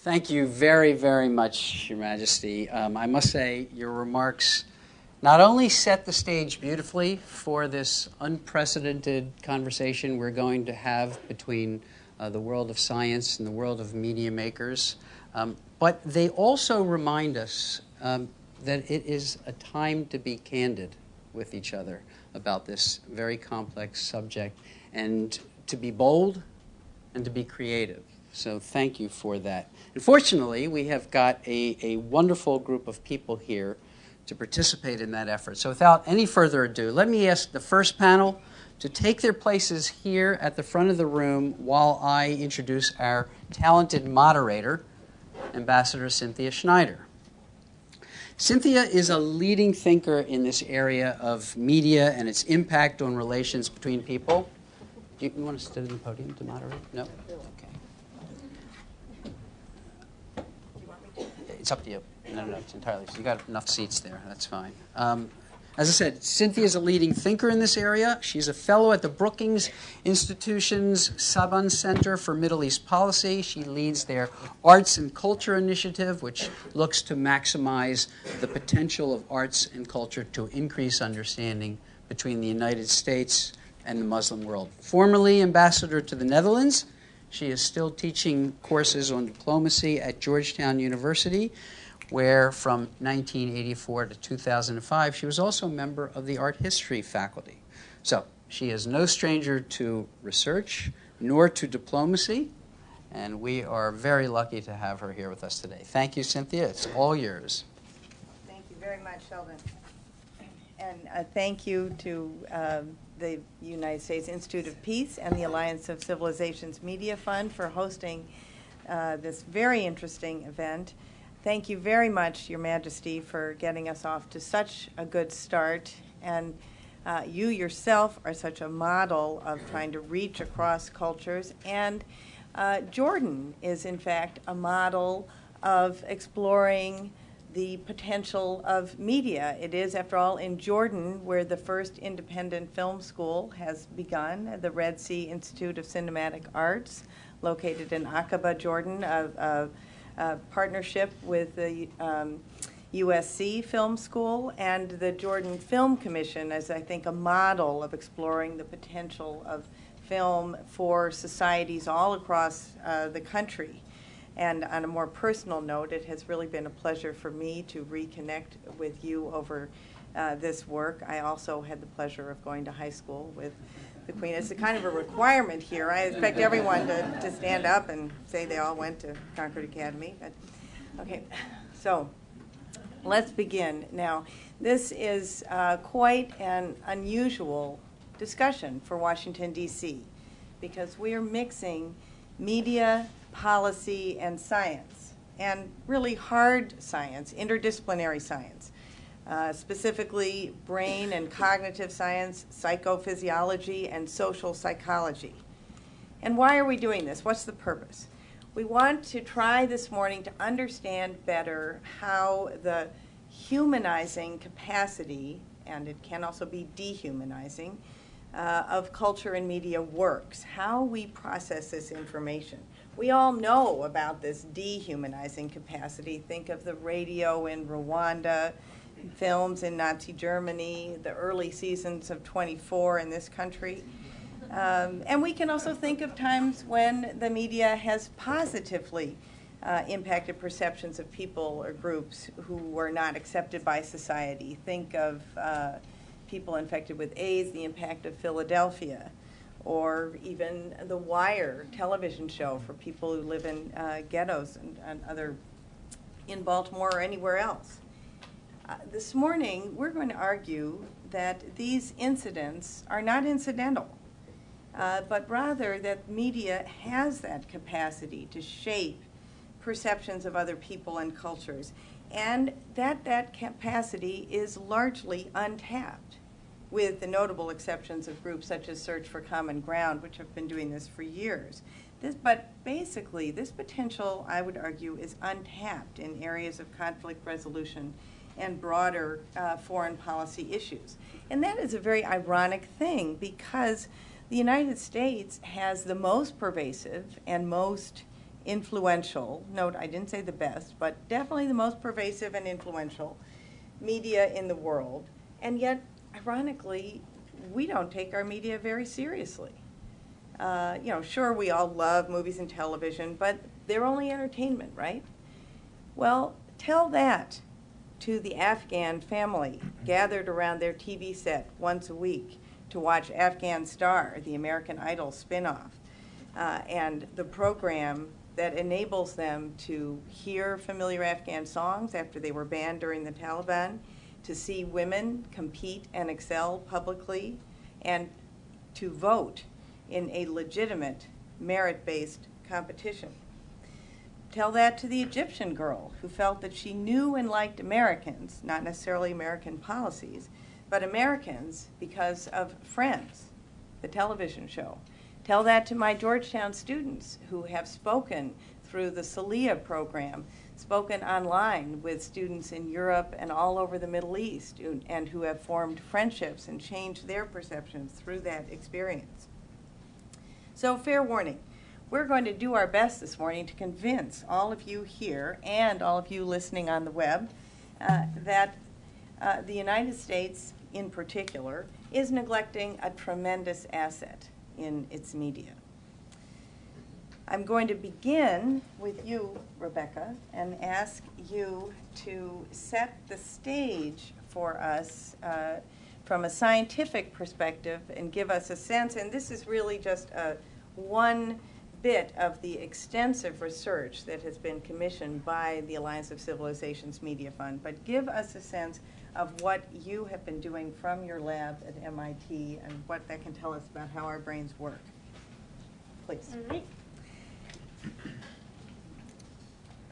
Thank you very, very much, Your Majesty. I must say your remarks not only set the stage beautifully for this unprecedented conversation we're going to have between the world of science and the world of media makers, but they also remind us that it is a time to be candid with each other about this very complex subject, and to be bold and to be creative. So thank you for that. And fortunately, we have got a wonderful group of people here to participate in that effort. So without any further ado, let me ask the first panel to take their places here at the front of the room while I introduce our talented moderator, Ambassador Cynthia Schneider. Cynthia is a leading thinker in this area of media and its impact on relations between people. Do you want to sit at the podium to moderate? No? Okay. It's up to you. No, it's entirely. So you got enough seats there. That's fine. As I said, Cynthia is a leading thinker in this area. She's a fellow at the Brookings Institution's Saban Center for Middle East Policy. She leads their Arts and Culture Initiative, which looks to maximize the potential of arts and culture to increase understanding between the United States and the Muslim world. Formerly ambassador to the Netherlands, she is still teaching courses on diplomacy at Georgetown University, where from 1984 to 2005, she was also a member of the art history faculty. So she is no stranger to research, nor to diplomacy, and we are very lucky to have her here with us today. Thank you, Cynthia. It's all yours. Thank you very much, Sheldon. And thank you to the United States Institute of Peace and the Alliance of Civilizations Media Fund for hosting this very interesting event. Thank you very much, Your Majesty, for getting us off to such a good start. And you yourself are such a model of trying to reach across cultures. And Jordan is, in fact, a model of exploring the potential of media. It is, after all, in Jordan where the first independent film school has begun, the Red Sea Institute of Cinematic Arts, located in Aqaba, Jordan, a partnership with the USC Film School, and the Jordan Film Commission as, I think, a model of exploring the potential of film for societies all across the country. And on a more personal note, it has really been a pleasure for me to reconnect with you over this work. I also had the pleasure of going to high school with the Queen. It's a kind of a requirement here. I expect everyone to stand up and say they all went to Concord Academy. But, okay, so let's begin. Now, this is quite an unusual discussion for Washington, D.C., because we are mixing media, policy, and science, and really hard science, interdisciplinary science. Specifically brain and cognitive science, psychophysiology, and social psychology. And why are we doing this? What's the purpose? We want to try this morning to understand better how the humanizing capacity, and it can also be dehumanizing, of culture and media works, how we process this information. We all know about this dehumanizing capacity. Think of the radio in Rwanda, films in Nazi Germany, the early seasons of 24 in this country. And we can also think of times when the media has positively impacted perceptions of people or groups who were not accepted by society. Think of people infected with AIDS, the impact of Philadelphia, or even The Wire television show for people who live in ghettos and other in Baltimore or anywhere else. This morning, we're going to argue that these incidents are not incidental, but rather that media has that capacity to shape perceptions of other people and cultures, and that capacity is largely untapped, with the notable exceptions of groups such as Search for Common Ground, which have been doing this for years. But basically, this potential, I would argue, is untapped in areas of conflict resolution and broader foreign policy issues. And that is a very ironic thing, because the United States has the most pervasive and most influential, note I didn't say the best, but definitely the most pervasive and influential media in the world. And yet, ironically, we don't take our media very seriously. Sure, we all love movies and television, but they're only entertainment, right? Well, tell that to the Afghan family gathered around their TV set once a week to watch Afghan Star, the American Idol spinoff, and the program that enables them to hear familiar Afghan songs after they were banned during the Taliban, to see women compete and excel publicly, and to vote in a legitimate, merit-based competition. Tell that to the Egyptian girl who felt that she knew and liked Americans, not necessarily American policies, but Americans because of Friends, the television show. Tell that to my Georgetown students who have spoken through the Salia program, spoken online with students in Europe and all over the Middle East, and who have formed friendships and changed their perceptions through that experience. So fair warning, we're going to do our best this morning to convince all of you here and all of you listening on the web that the United States in particular is neglecting a tremendous asset in its media. I'm going to begin with you, Rebecca, and ask you to set the stage for us from a scientific perspective and give us a sense, and this is really just one bit of the extensive research that has been commissioned by the Alliance of Civilizations Media Fund, but give us a sense of what you have been doing from your lab at MIT and what that can tell us about how our brains work. Please. All right.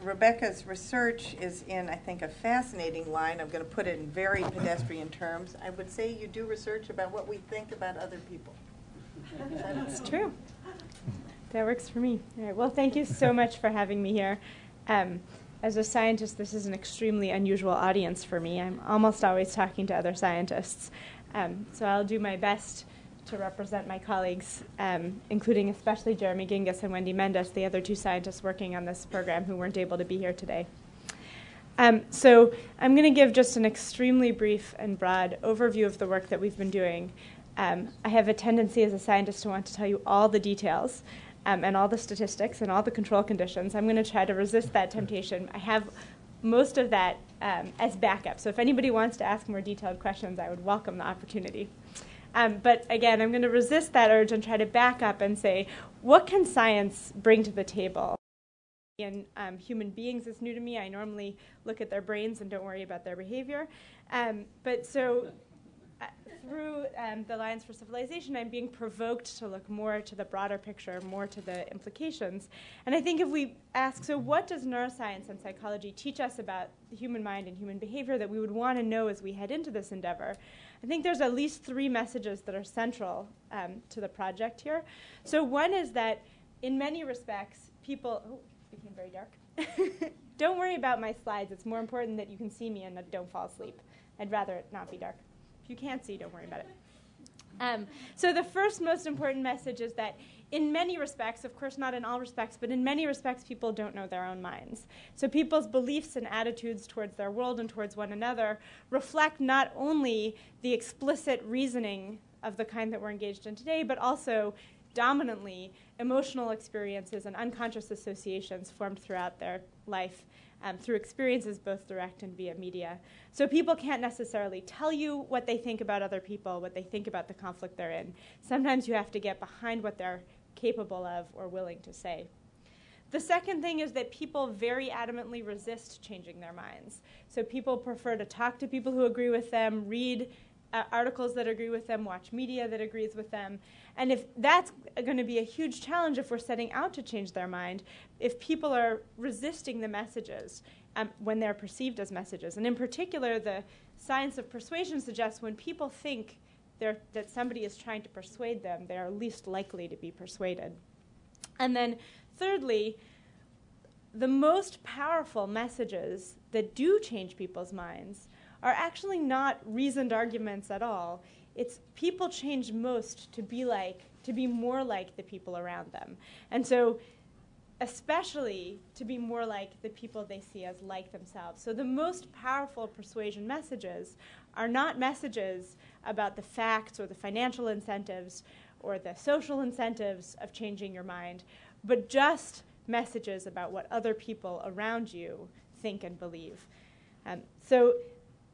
Rebecca's research is in, I think, a fascinating line. I'm going to put it in very pedestrian terms. I would say you do research about what we think about other people. That's true. That works for me. All right. Well, thank you so much for having me here. As a scientist, this is an extremely unusual audience for me. I'm almost always talking to other scientists. So I'll do my best to represent my colleagues, including especially Jeremy Gingas and Wendy Mendes, the other two scientists working on this program who weren't able to be here today. So I'm going to give just an extremely brief and broad overview of the work that we've been doing. I have a tendency as a scientist to want to tell you all the details and all the statistics and all the control conditions. I'm going to try to resist that temptation. I have most of that as backup. So if anybody wants to ask more detailed questions, I would welcome the opportunity. But again, I'm going to resist that urge and try to back up and say, what can science bring to the table? In human beings is new to me. I normally look at their brains and don't worry about their behavior. But so through the Alliance for Civilization, I'm being provoked to look more to the broader picture, more to the implications. And I think if we ask, so what does neuroscience and psychology teach us about the human mind and human behavior that we would want to know as we head into this endeavor? I think there's at least three messages that are central to the project here. So one is that in many respects, people, it became very dark. Don't worry about my slides. It's more important that you can see me and don't fall asleep. I'd rather it not be dark. If you can't see, don't worry about it. So the first most important message is that in many respects, of course not in all respects, but in many respects people don't know their own minds. So people's beliefs and attitudes towards their world and towards one another reflect not only the explicit reasoning of the kind that we're engaged in today, but also dominantly emotional experiences and unconscious associations formed throughout their life through experiences both direct and via media. So people can't necessarily tell you what they think about other people, what they think about the conflict they're in. Sometimes you have to get behind what they're capable of or willing to say. The second thing is that people very adamantly resist changing their minds. So people prefer to talk to people who agree with them, read articles that agree with them, watch media that agrees with them. And if that's going to be a huge challenge if we're setting out to change their mind, if people are resisting the messages when they're perceived as messages. And in particular, the science of persuasion suggests when people think that somebody is trying to persuade them, they are least likely to be persuaded. And then thirdly, the most powerful messages that do change people's minds are actually not reasoned arguments at all. It's people change most to be more like the people around them. And so especially to be more like the people they see as like themselves. So the most powerful persuasion messages are not messages about the facts or the financial incentives or the social incentives of changing your mind, but just messages about what other people around you think and believe. So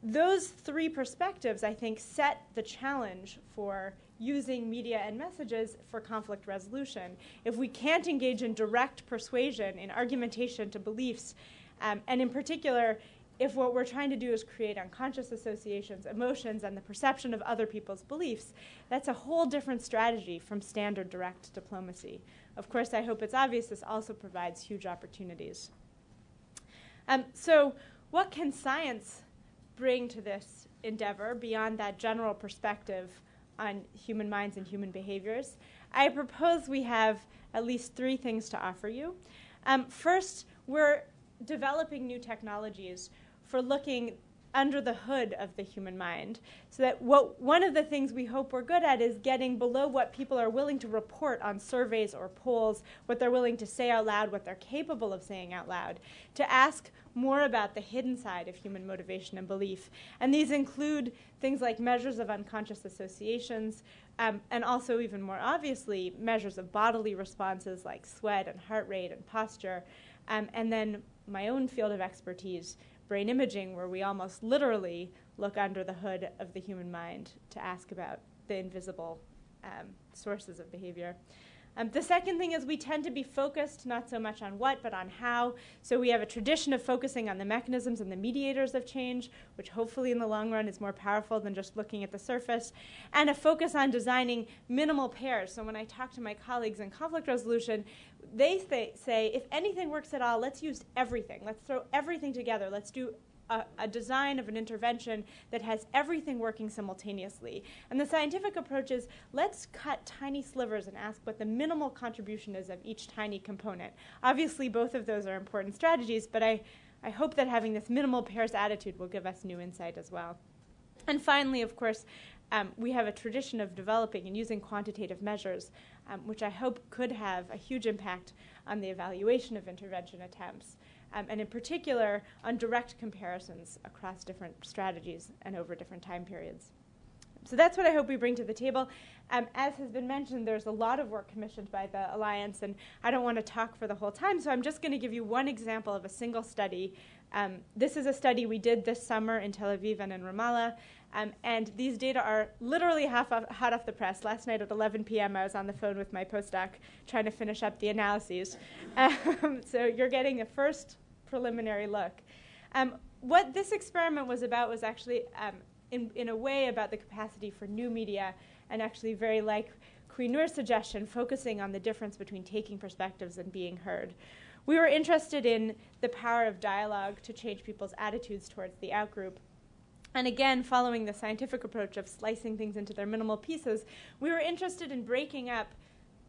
those three perspectives, I think, set the challenge for using media and messages for conflict resolution. If we can't engage in direct persuasion, in argumentation to beliefs, and in particular, if what we're trying to do is create unconscious associations, emotions, and the perception of other people's beliefs, that's a whole different strategy from standard direct diplomacy. Of course, I hope it's obvious this also provides huge opportunities. So what can science bring to this endeavor beyond that general perspective on human minds and human behaviors? I propose we have at least three things to offer you. First, we're developing new technologies for looking under the hood of the human mind, so that one of the things we hope we're good at is getting below what people are willing to report on surveys or polls, what they're willing to say out loud, what they're capable of saying out loud, to ask more about the hidden side of human motivation and belief. And these include things like measures of unconscious associations, and also, even more obviously, measures of bodily responses like sweat and heart rate and posture, and then my own field of expertise, brain imaging, where we almost literally look under the hood of the human mind to ask about the invisible sources of behavior. The second thing is we tend to be focused not so much on what, but on how. So we have a tradition of focusing on the mechanisms and the mediators of change, which hopefully in the long run is more powerful than just looking at the surface, and a focus on designing minimal pairs. So when I talk to my colleagues in conflict resolution, they say, if anything works at all, let's use everything. Let's throw everything together. Let's do a design of an intervention that has everything working simultaneously. And the scientific approach is, let's cut tiny slivers and ask what the minimal contribution is of each tiny component. Obviously, both of those are important strategies, but I hope that having this minimal pairs attitude will give us new insight as well. And finally, of course, we have a tradition of developing and using quantitative measures, which I hope could have a huge impact on the evaluation of intervention attempts, and in particular on direct comparisons across different strategies and over different time periods. So that's what I hope we bring to the table. As has been mentioned, there's a lot of work commissioned by the Alliance, and I don't want to talk for the whole time, so I'm just going to give you one example of a single study. This is a study we did this summer in Tel Aviv and in Ramallah, and these data are literally hot off the press. Last night at 11 p.m. I was on the phone with my postdoc trying to finish up the analyses. So you're getting a first preliminary look. What this experiment was about was actually in a way about the capacity for new media, and actually very like Queen Noor's suggestion, focusing on the difference between taking perspectives and being heard. We were interested in the power of dialogue to change people's attitudes towards the outgroup. And again, following the scientific approach of slicing things into their minimal pieces, we were interested in breaking up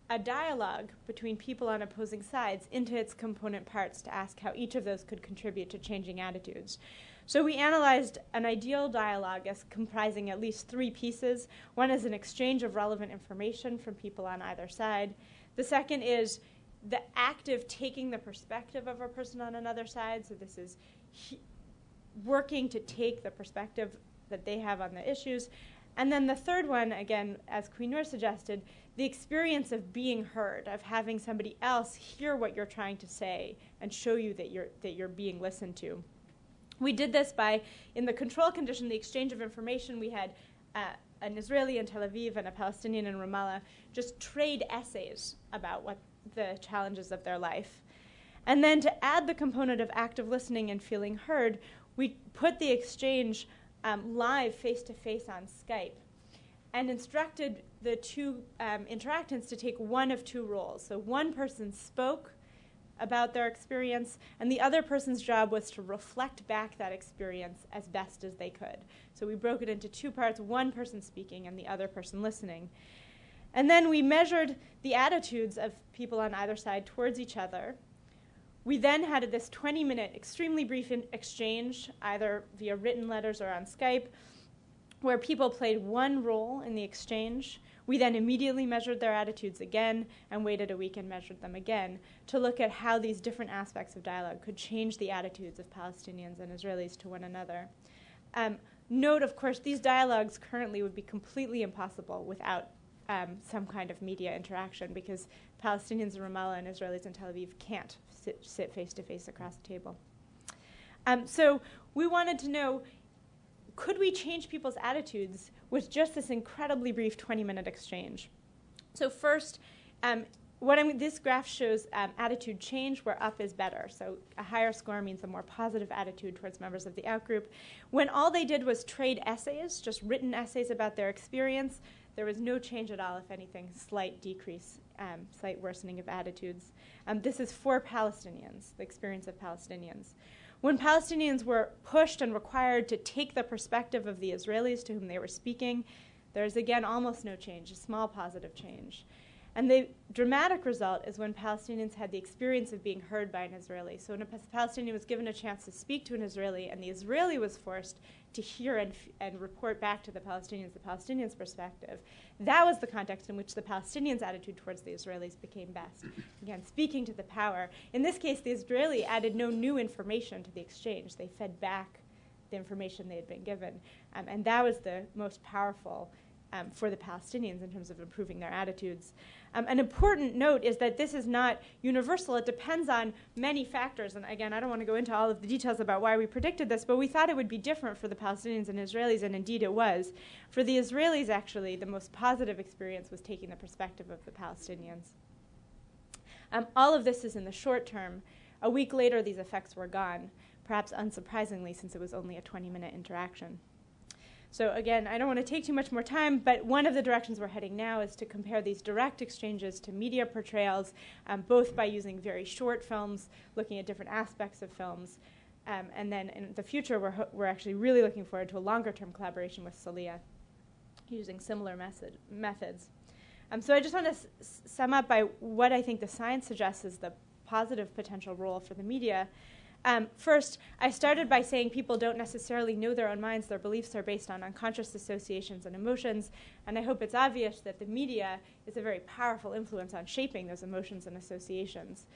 a dialogue between people on opposing sides into its component parts to ask how each of those could contribute to changing attitudes. So we analyzed an ideal dialogue as comprising at least three pieces. One is an exchange of relevant information from people on either side. The second is the active taking the perspective of a person on another side. So this is working to take the perspective that they have on the issues. And then the third one, again, as Queen Noor suggested, the experience of being heard, of having somebody else hear what you're trying to say and show you that you're being listened to. We did this by, in the control condition, the exchange of information, we had an Israeli in Tel Aviv and a Palestinian in Ramallah just trade essays about what the challenges of their life. And then to add the component of active listening and feeling heard, we put the exchange live face-to-face on Skype and instructed the two interactants to take one of two roles. So one person spoke about their experience, and the other person's job was to reflect back that experience as best as they could. So we broke it into two parts, one person speaking and the other person listening. And then we measured the attitudes of people on either side towards each other. We then had this 20-minute, extremely brief exchange, either via written letters or on Skype, where people played one role in the exchange. We then immediately measured their attitudes again and waited a week and measured them again to look at how these different aspects of dialogue could change the attitudes of Palestinians and Israelis to one another. Note, of course, these dialogues currently would be completely impossible without some kind of media interaction, because Palestinians in Ramallah and Israelis in Tel Aviv can't sit face-to-face across the table. So we wanted to know, could we change people's attitudes with just this incredibly brief 20-minute exchange? So first, this graph shows attitude change, where up is better. So a higher score means a more positive attitude towards members of the outgroup. When all they did was trade essays, just written essays about their experience, there was no change at all. If anything, slight decrease, slight worsening of attitudes. This is for Palestinians, the experience of Palestinians. When Palestinians were pushed and required to take the perspective of the Israelis to whom they were speaking, there's again almost no change, a small positive change. And the dramatic result is when Palestinians had the experience of being heard by an Israeli. So when a Palestinian was given a chance to speak to an Israeli, and the Israeli was forced to hear and report back to the Palestinians' perspective, that was the context in which the Palestinians' attitude towards the Israelis became best. Again, speaking to the power. In this case, the Israeli added no new information to the exchange. They fed back the information they had been given. And that was the most powerful for the Palestinians in terms of improving their attitudes. An important note is that this is not universal. It depends on many factors. And again, I don't want to go into all of the details about why we predicted this, but we thought it would be different for the Palestinians and Israelis, and indeed it was. For the Israelis, actually, the most positive experience was taking the perspective of the Palestinians. All of this is in the short term. A week later, these effects were gone, perhaps unsurprisingly, since it was only a 20-minute interaction. So again, I don't want to take too much more time, but one of the directions we're heading now is to compare these direct exchanges to media portrayals, both by using very short films, looking at different aspects of films, and then in the future, we're actually really looking forward to a longer-term collaboration with Salia, using similar methods. So I just want to sum up by what I think the science suggests is the positive potential role for the media. First, I started by saying people don't necessarily know their own minds. Their beliefs are based on unconscious associations and emotions, and I hope it's obvious that the media is a very powerful influence on shaping those emotions and associations.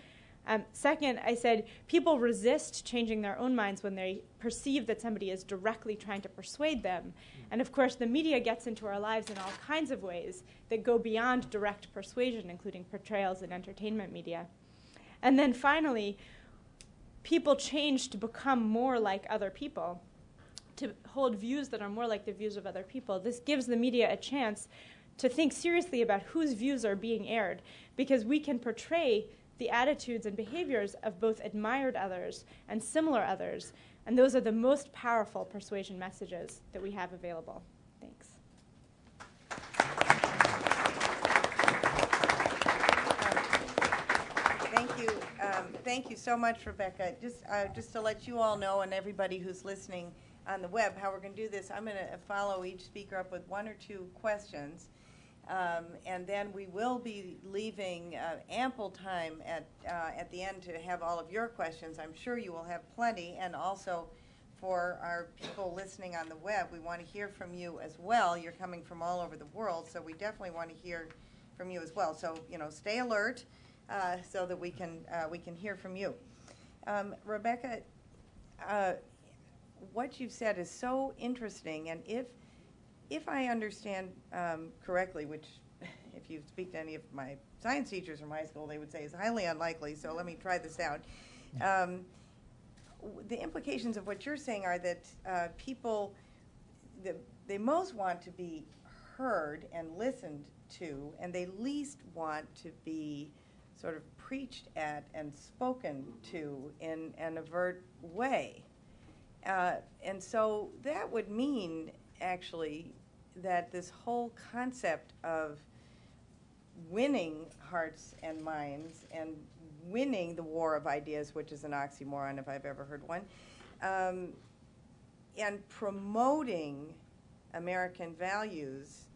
Second, I said people resist changing their own minds when they perceive that somebody is directly trying to persuade them. And of course, the media gets into our lives in all kinds of ways that go beyond direct persuasion, including portrayals in entertainment media. And then finally, people change to become more like other people, to hold views that are more like the views of other people. This gives the media a chance to think seriously about whose views are being aired, because we can portray the attitudes and behaviors of both admired others and similar others, and those are the most powerful persuasion messages that we have available. Thanks. Thank you so much, Rebecca. Just to let you all know, and everybody who's listening on the web, how we're going to do this, I'm going to follow each speaker up with one or two questions, and then we will be leaving ample time at the end to have all of your questions. I'm sure you will have plenty, and also for our people listening on the web, we want to hear from you as well. You're coming from all over the world, so we definitely want to hear from you as well. So, stay alert. So that we can hear from you. Rebecca, what you've said is so interesting, and if I understand correctly, which if you speak to any of my science teachers from high school, they would say is highly unlikely, so let me try this out. The implications of what you're saying are that people, they most want to be heard and listened to, and they least want to be sort of preached at and spoken to in an overt way. And so that would mean, actually, that this whole concept of winning hearts and minds and winning the war of ideas, which is an oxymoron if I've ever heard one, and promoting American values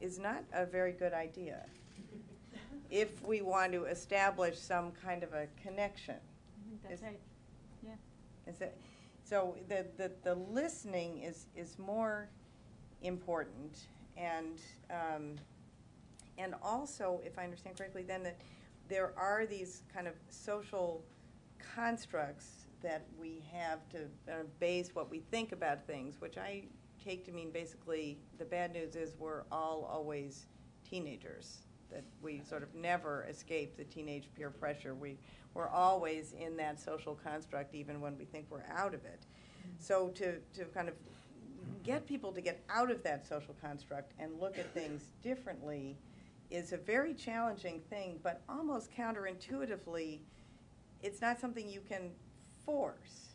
is not a very good idea if we want to establish some kind of a connection. That's right. Yeah. So the listening is more important, and also, if I understand correctly, then that there are these kind of social constructs that we have to base what we think about things, which I take to mean basically the bad news is we're all always teenagers, that we sort of never escape the teenage peer pressure. We're always in that social construct even when we think we're out of it. So to kind of get people to get out of that social construct and look at things differently is a very challenging thing, but almost counterintuitively, it's not something you can force.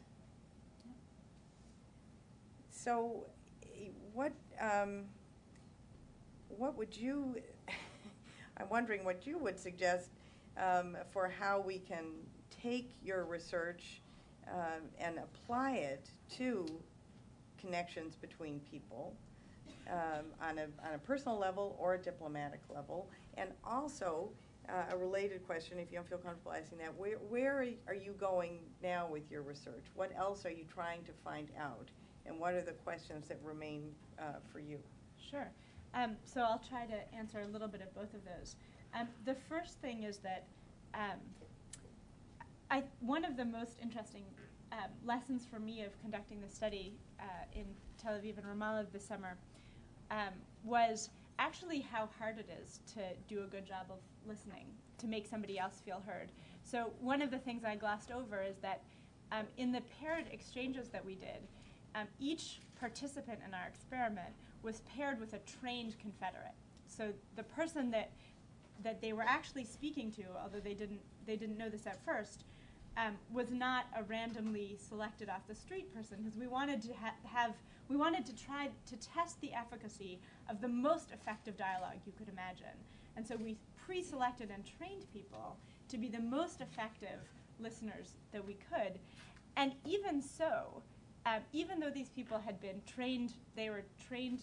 So what would you, I'm wondering what you would suggest for how we can take your research and apply it to connections between people on a personal level or a diplomatic level. And also, a related question, if you don't feel comfortable asking that, where are you going now with your research? What else are you trying to find out? And what are the questions that remain for you? Sure. So I'll try to answer a little bit of both of those. The first thing is that one of the most interesting lessons for me of conducting the study in Tel Aviv and Ramallah this summer was actually how hard it is to do a good job of listening, to make somebody else feel heard. So one of the things I glossed over is that in the paired exchanges that we did, each participant in our experiment was paired with a trained Confederate. So the person that they were actually speaking to, although they didn't know this at first, was not a randomly selected off the street person, because we wanted to try to test the efficacy of the most effective dialogue you could imagine. And so we pre-selected and trained people to be the most effective listeners that we could. And even so, even though these people had been trained, they were trained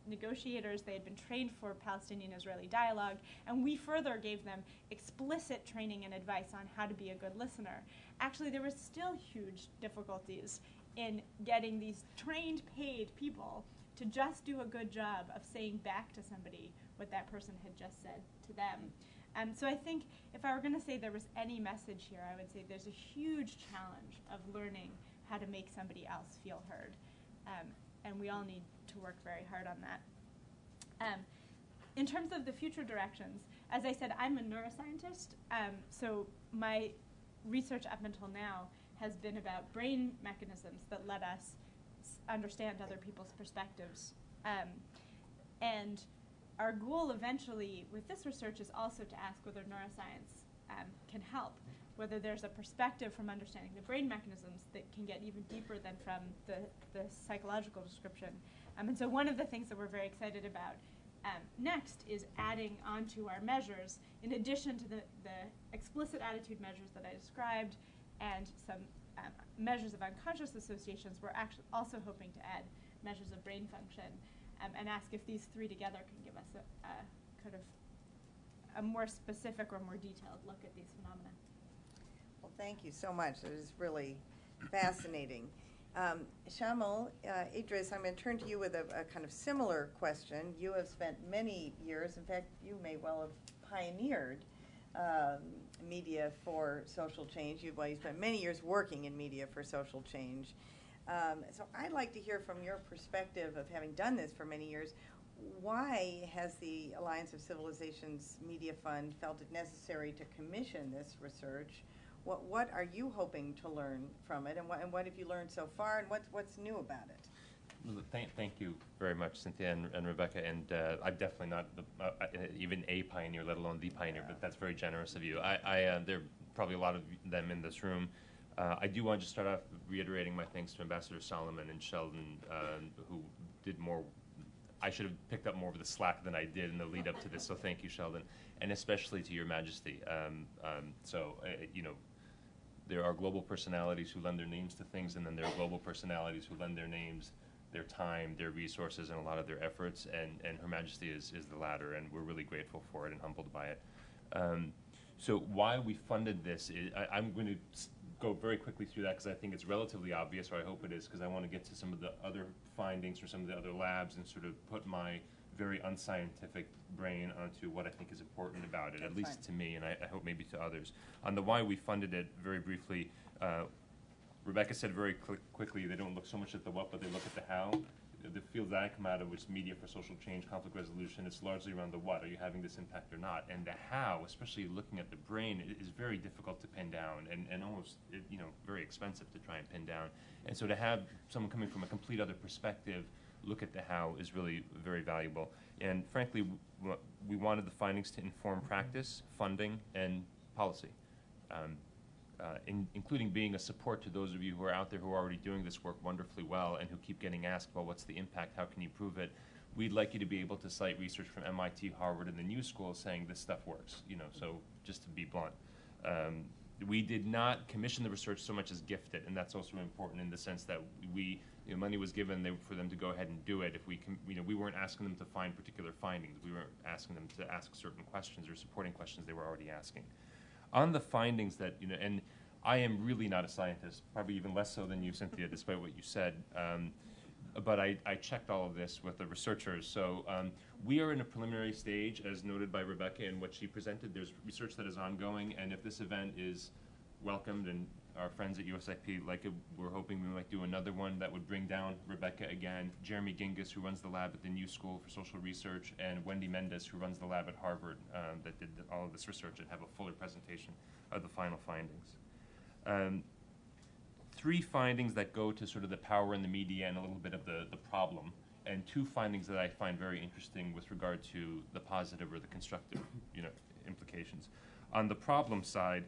negotiators, they had been trained for Palestinian-Israeli dialogue, and we further gave them explicit training and advice on how to be a good listener. Actually, there were still huge difficulties in getting these trained, paid people to just do a good job of saying back to somebody what that person had just said to them. So I think if I were going to say there was any message here, I would say there's a huge challenge of learning how to make somebody else feel heard. And we all need to work very hard on that. In terms of the future directions, as I said, I'm a neuroscientist, so my research up until now has been about brain mechanisms that let us understand other people's perspectives. And our goal eventually with this research is also to ask whether neuroscience can help, whether there's a perspective from understanding the brain mechanisms that can get even deeper than from the psychological description. And so one of the things that we're very excited about next is adding onto our measures, in addition to the explicit attitude measures that I described and some measures of unconscious associations, we're actually also hoping to add measures of brain function and ask if these three together can give us a kind of a more specific or more detailed look at these phenomena. Well, thank you so much. It is really fascinating. Shamal Idris, I'm going to turn to you with a kind of similar question. You have spent many years, in fact, you may well have pioneered media for social change. You spent many years working in media for social change. So I'd like to hear from your perspective of having done this for many years. Why has the Alliance of Civilizations Media Fund felt it necessary to commission this research? What are you hoping to learn from it, and what have you learned so far, and what's new about it? Thank you very much, Cynthia and Rebecca. And I'm definitely not even a pioneer, let alone the pioneer, but that's very generous of you. There are probably a lot of them in this room. I do want to start off reiterating my thanks to Ambassador Solomon and Sheldon, who did more. I should have picked up more of the slack than I did in the lead up to this, so thank you, Sheldon, and especially to Your Majesty. There are global personalities who lend their names to things, and then there are global personalities who lend their names, their time, their resources, and a lot of their efforts, and Her Majesty is the latter, and we're really grateful for it and humbled by it. So why we funded this, I'm going to go very quickly through that because I think it's relatively obvious, or I hope it is, because I want to get to some of the other findings from some of the other labs and sort of put my very unscientific brain onto what I think is important about it, at least to me, and I hope maybe to others. On the why we funded it, very briefly, Rebecca said very quickly, they don't look so much at the what, but they look at the how. The fields that I come out of, which is media for social change, conflict resolution, it's largely around the what. Are you having this impact or not? And the how, especially looking at the brain, is very difficult to pin down and almost very expensive to try and pin down. And so to have someone coming from a complete other perspective look at the how is really very valuable. And frankly, we wanted the findings to inform practice, funding, and policy. Including being a support to those of you who are out there who are already doing this work wonderfully well and who keep getting asked, well, what's the impact, how can you prove it? We'd like you to be able to cite research from MIT, Harvard, and the New School saying this stuff works, so just to be blunt. We did not commission the research so much as gift it, and that's also important in the sense that money was given for them to go ahead and do it. If we weren't asking them to find particular findings. We weren't asking them to ask certain questions or supporting questions they were already asking. On the findings that, and I am really not a scientist, probably even less so than you, Cynthia, despite what you said, but I checked all of this with the researchers. So we are in a preliminary stage, as noted by Rebecca in what she presented. There's research that is ongoing, and if this event is welcomed and our friends at USIP like it, we're hoping we might do another one that would bring down Rebecca again, Jeremy Gingas, who runs the lab at the New School for Social Research, and Wendy Mendes, who runs the lab at Harvard that did all of this research, and have a fuller presentation of the final findings. 3 findings that go to sort of the power in the media and a little bit of the problem, and 2 findings that I find very interesting with regard to the positive or the constructive implications. On the problem side,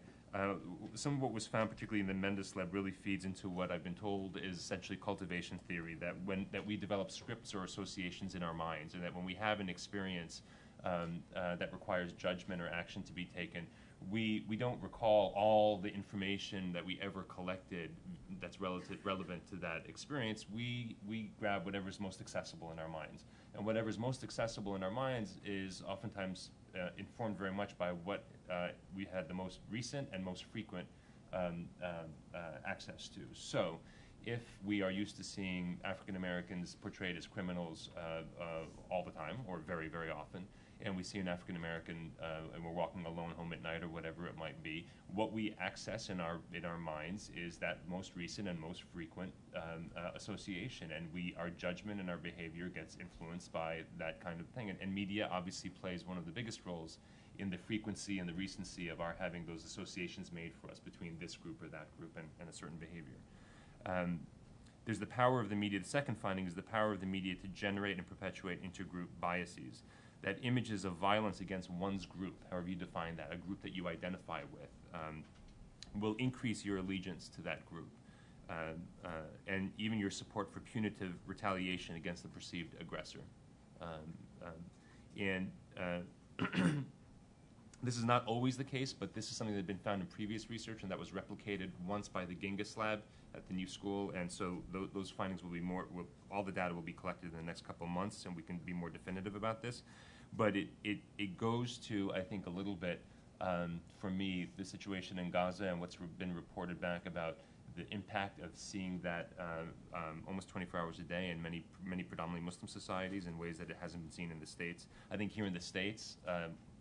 some of what was found, particularly in the Mendes lab, really feeds into what I've been told is essentially cultivation theory, that we develop scripts or associations in our minds, and that when we have an experience that requires judgment or action to be taken, we don't recall all the information that we ever collected that's relevant to that experience. We grab whatever's most accessible in our minds. And whatever's most accessible in our minds is oftentimes informed very much by what we had the most recent and most frequent access to. So if we are used to seeing African Americans portrayed as criminals all the time, or very, very often, and we see an African American and we're walking alone home at night or whatever it might be, what we access in our minds is that most recent and most frequent association, and our judgment and our behavior gets influenced by that kind of thing. And media obviously plays one of the biggest roles in the frequency and the recency of our having those associations made for us between this group or that group and a certain behavior. There's the power of the media. The second finding is the power of the media to generate and perpetuate intergroup biases. That images of violence against one's group, however you define that, a group that you identify with, will increase your allegiance to that group, and even your support for punitive retaliation against the perceived aggressor. This is not always the case, but this is something that had been found in previous research, and that was replicated once by the Gingas lab at the New School. And so those findings will be all the data will be collected in the next couple of months, and we can be more definitive about this. But it goes to, I think, a little bit, for me, the situation in Gaza and what's been reported back about the impact of seeing that almost 24 hours a day in many predominantly Muslim societies in ways that it hasn't been seen in the States. I think here in the States,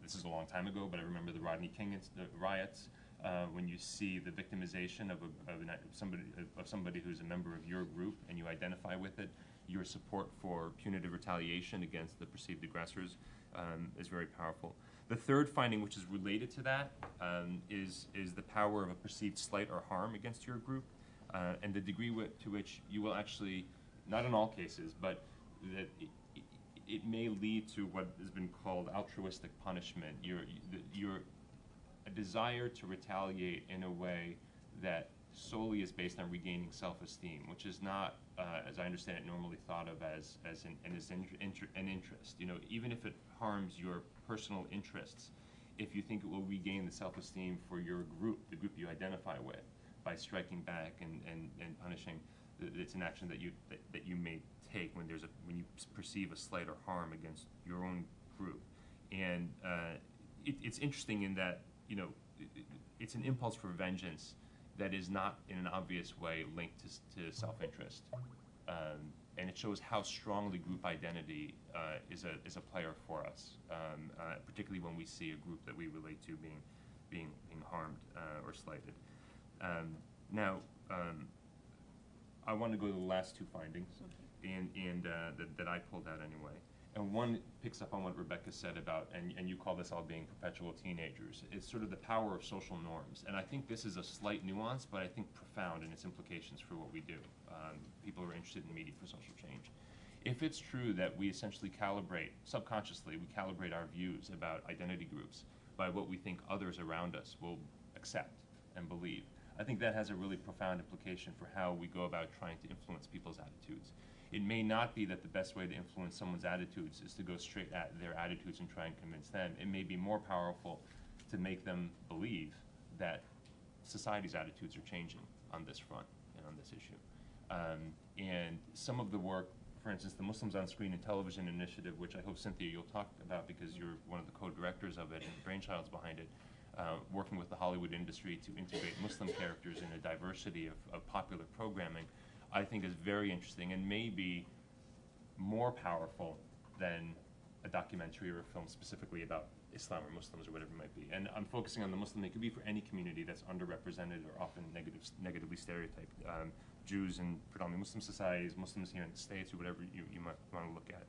this is a long time ago, but I remember the Rodney King riots, when you see the victimization of somebody who's a member of your group and you identify with it, your support for punitive retaliation against the perceived aggressors is very powerful. The third finding, which is related to that, is the power of a perceived slight or harm against your group, and the degree to which you will actually, not in all cases, but that it may lead to what has been called altruistic punishment. A desire to retaliate in a way that solely is based on regaining self-esteem, which is not, as I understand it, normally thought of as an interest. Even if it harms your personal interests, if you think it will regain the self-esteem for your group, the group you identify with, by striking back and punishing, it's an action that you may take when you perceive a slight or harm against your own group. And it's interesting in that it's an impulse for vengeance that is not in an obvious way linked to self-interest. And it shows how strongly group identity is a player for us, particularly when we see a group that we relate to being harmed or slighted. Now, I want to go to the last two findings, and that I pulled out anyway. And one picks up on what Rebecca said about, and you call this all being perpetual teenagers. It's sort of the power of social norms. And I think this is a slight nuance, but I think profound in its implications for what we do. People are interested in media for social change. If it's true that we essentially calibrate, subconsciously, we calibrate our views about identity groups by what we think others around us will accept and believe, I think that has a really profound implication for how we go about trying to influence people's attitudes. It may not be that the best way to influence someone's attitudes is to go straight at their attitudes and try and convince them. It may be more powerful to make them believe that society's attitudes are changing on this front and on this issue. And some of the work, for instance, the Muslims on Screen and Television Initiative, which I hope, Cynthia, you'll talk about because you're one of the co-directors of it and the brainchilds behind it, working with the Hollywood industry to integrate Muslim characters in a diversity of popular programming, I think is very interesting and may be more powerful than a documentary or a film specifically about Islam or Muslims or whatever it might be. And I'm focusing on the Muslim. It could be for any community that's underrepresented or often negatively stereotyped. Jews in predominantly Muslim societies, Muslims here in the States, or whatever you might want to look at.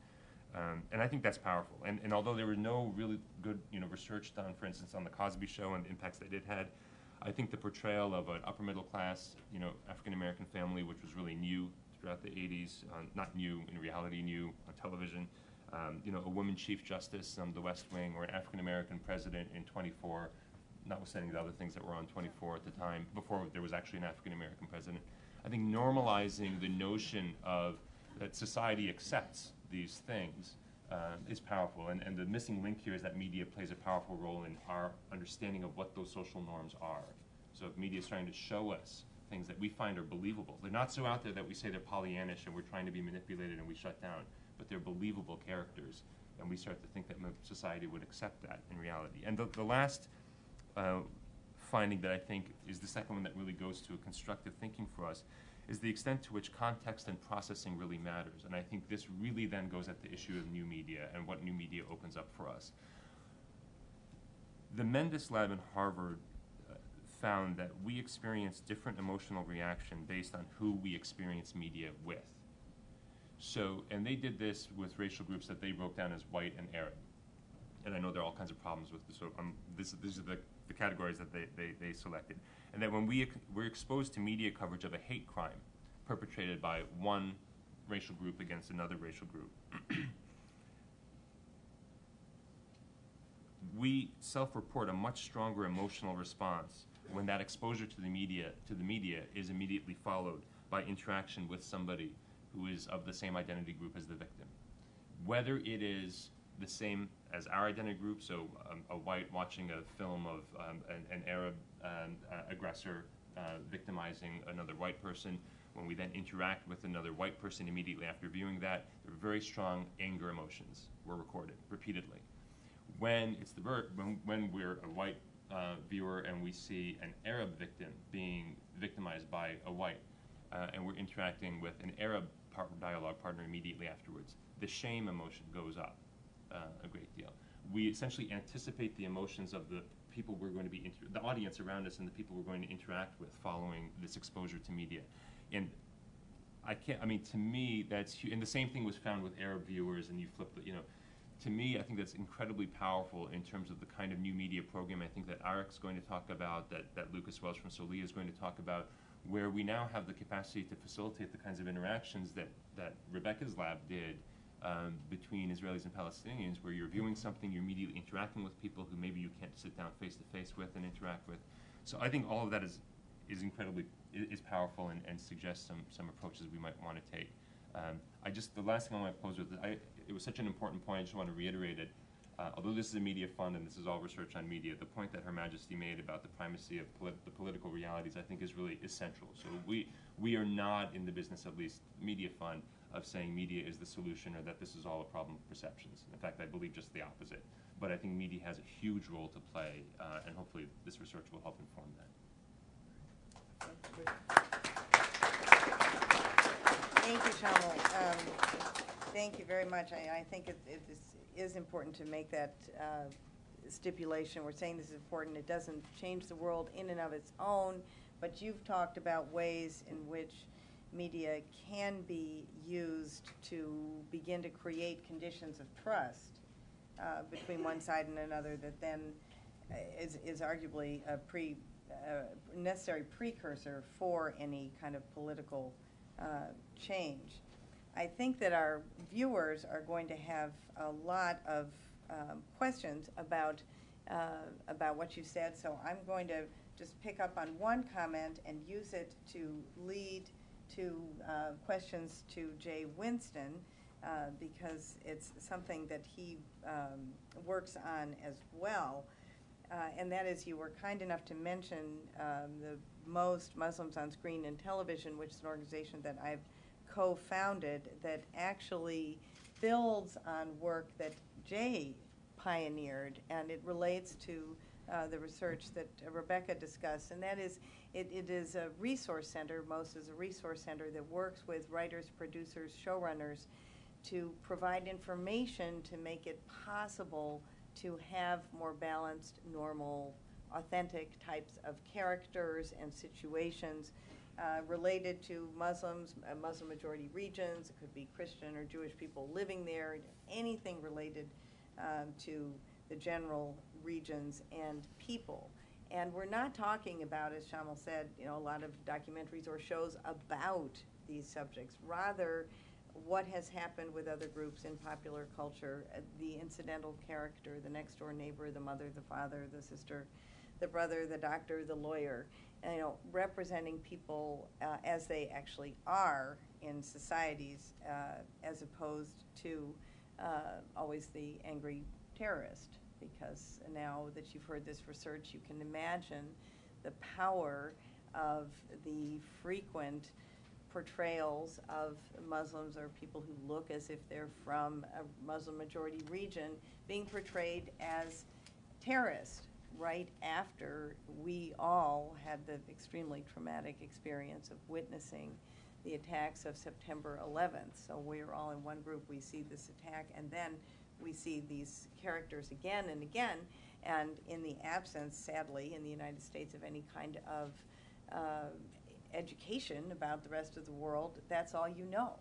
And I think that's powerful. And although there was no really good research done, for instance, on the Cosby Show and the impacts that it had, I think the portrayal of an upper middle class, African-American family, which was really new throughout the 80s, not new in reality, new on television, a woman chief justice on The West Wing, or an African-American president in 24, notwithstanding the other things that were on 24 at the time, before there was actually an African-American president. I think normalizing the notion of that society accepts these things is powerful, and the missing link here is that media plays a powerful role in our understanding of what those social norms are. So if media is trying to show us things that we find are believable, they're not so out there that we say they're Pollyannish and we're trying to be manipulated and we shut down, but they're believable characters, and we start to think that society would accept that in reality. And the last finding that I think is the second one that really goes to a constructive thinking for us is the extent to which context and processing really matters. And I think this really then goes at the issue of new media and what new media opens up for us. The Mendes Lab in Harvard found that we experience different emotional reaction based on who we experience media with. So, and they did this with racial groups that they broke down as white and Arab. And I know there are all kinds of problems with this, so these are the categories that they selected. And that when we're exposed to media coverage of a hate crime perpetrated by one racial group against another racial group, we self-report a much stronger emotional response when that exposure to the media is immediately followed by interaction with somebody who is of the same identity group as the victim. Whether it is the same as our identity group, so a white watching a film of an Arab aggressor victimizing another white person, when we then interact with another white person immediately after viewing that, there are very strong anger emotions were recorded repeatedly. When it's when we're a white viewer and we see an Arab victim being victimized by a white, and we're interacting with an Arab dialogue partner immediately afterwards, the shame emotion goes up a great deal. We essentially anticipate the emotions of the people we're going to be, the audience around us and the people we're going to interact with following this exposure to media. And to me, that's huge. And the same thing was found with Arab viewers, and you flip the, to me, I think that's incredibly powerful in terms of the kind of new media program I think that Arek's going to talk about, that Lucas Welch from Solia is going to talk about, where we now have the capacity to facilitate the kinds of interactions that Rebecca's lab did between Israelis and Palestinians, where you're viewing something, you're immediately interacting with people who maybe you can't sit down face to face with and interact with. So I think all of that is incredibly powerful and suggests some approaches we might want to take. The last thing I want to close with, it was such an important point, I just want to reiterate it. Although this is a media fund and this is all research on media, the point that Her Majesty made about the primacy of the political realities I think is really essential. So we are not in the business, at least media fund, of saying media is the solution or that this is all a problem of perceptions. In fact, I believe just the opposite. But I think media has a huge role to play, and hopefully this research will help inform that. Thank you, Shamal. Thank you very much. I think it is important to make that stipulation. We're saying this is important. It doesn't change the world in and of its own, but you've talked about ways in which media can be used to begin to create conditions of trust between one side and another that then is arguably a necessary precursor for any kind of political change. I think that our viewers are going to have a lot of questions about what you said, so I'm going to just pick up on one comment and use it to lead to questions to Jay Winston, because it's something that he works on as well. And that is, you were kind enough to mention the Most Muslims on Screen and Television, which is an organization that I've co-founded that actually builds on work that Jay pioneered, and it relates to the research that Rebecca discussed, and that is, it is a resource center. Most is a resource center that works with writers, producers, showrunners to provide information to make it possible to have more balanced, normal, authentic types of characters and situations related to Muslims, Muslim-majority regions. It could be Christian or Jewish people living there, anything related to the general regions and people. And we're not talking about, as Shamal said, a lot of documentaries or shows about these subjects. Rather, what has happened with other groups in popular culture, the incidental character, the next door neighbor, the mother, the father, the sister, the brother, the doctor, the lawyer, and, representing people as they actually are in societies, as opposed to always the angry terrorist. Because now that you've heard this research, you can imagine the power of the frequent portrayals of Muslims or people who look as if they're from a Muslim-majority region being portrayed as terrorists right after we all had the extremely traumatic experience of witnessing the attacks of September 11th. So we're all in one group, we see this attack, and then we see these characters again and again, and in the absence, sadly, in the United States of any kind of education about the rest of the world, that's all you know.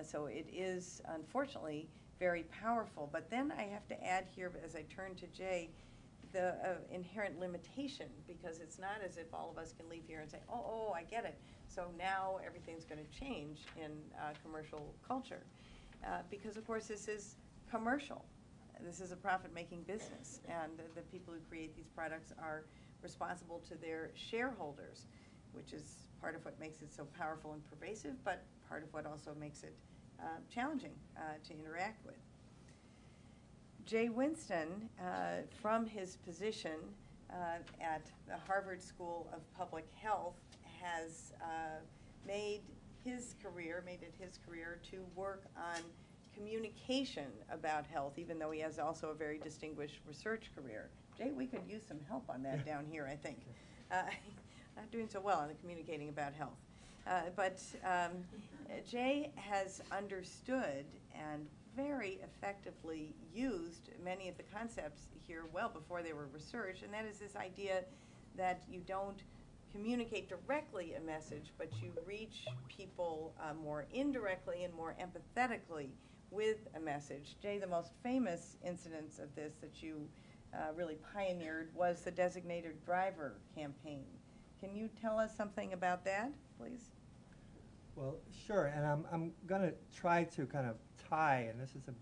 So it is, unfortunately, very powerful. But then I have to add here, as I turn to Jay, the inherent limitation, because it's not as if all of us can leave here and say, oh, I get it. So now everything's going to change in commercial culture. Because, of course, this is commercial. This is a profit-making business, and the people who create these products are responsible to their shareholders, which is part of what makes it so powerful and pervasive, but part of what also makes it challenging to interact with. Jay Winston, from his position at the Harvard School of Public Health, has made it his career to work on communication about health, even though he has also a very distinguished research career. Jay, we could use some help on that down here, I think. Not doing so well on the communicating about health. But Jay has understood and very effectively used many of the concepts here well before they were researched, and that is this idea that you don't communicate directly a message, but you reach people more indirectly and more empathetically with a message. Jay, the most famous incidence of this that you really pioneered was the designated driver campaign. Can you tell us something about that, please? Well, sure, and I'm going to try to kind of tie, and this is a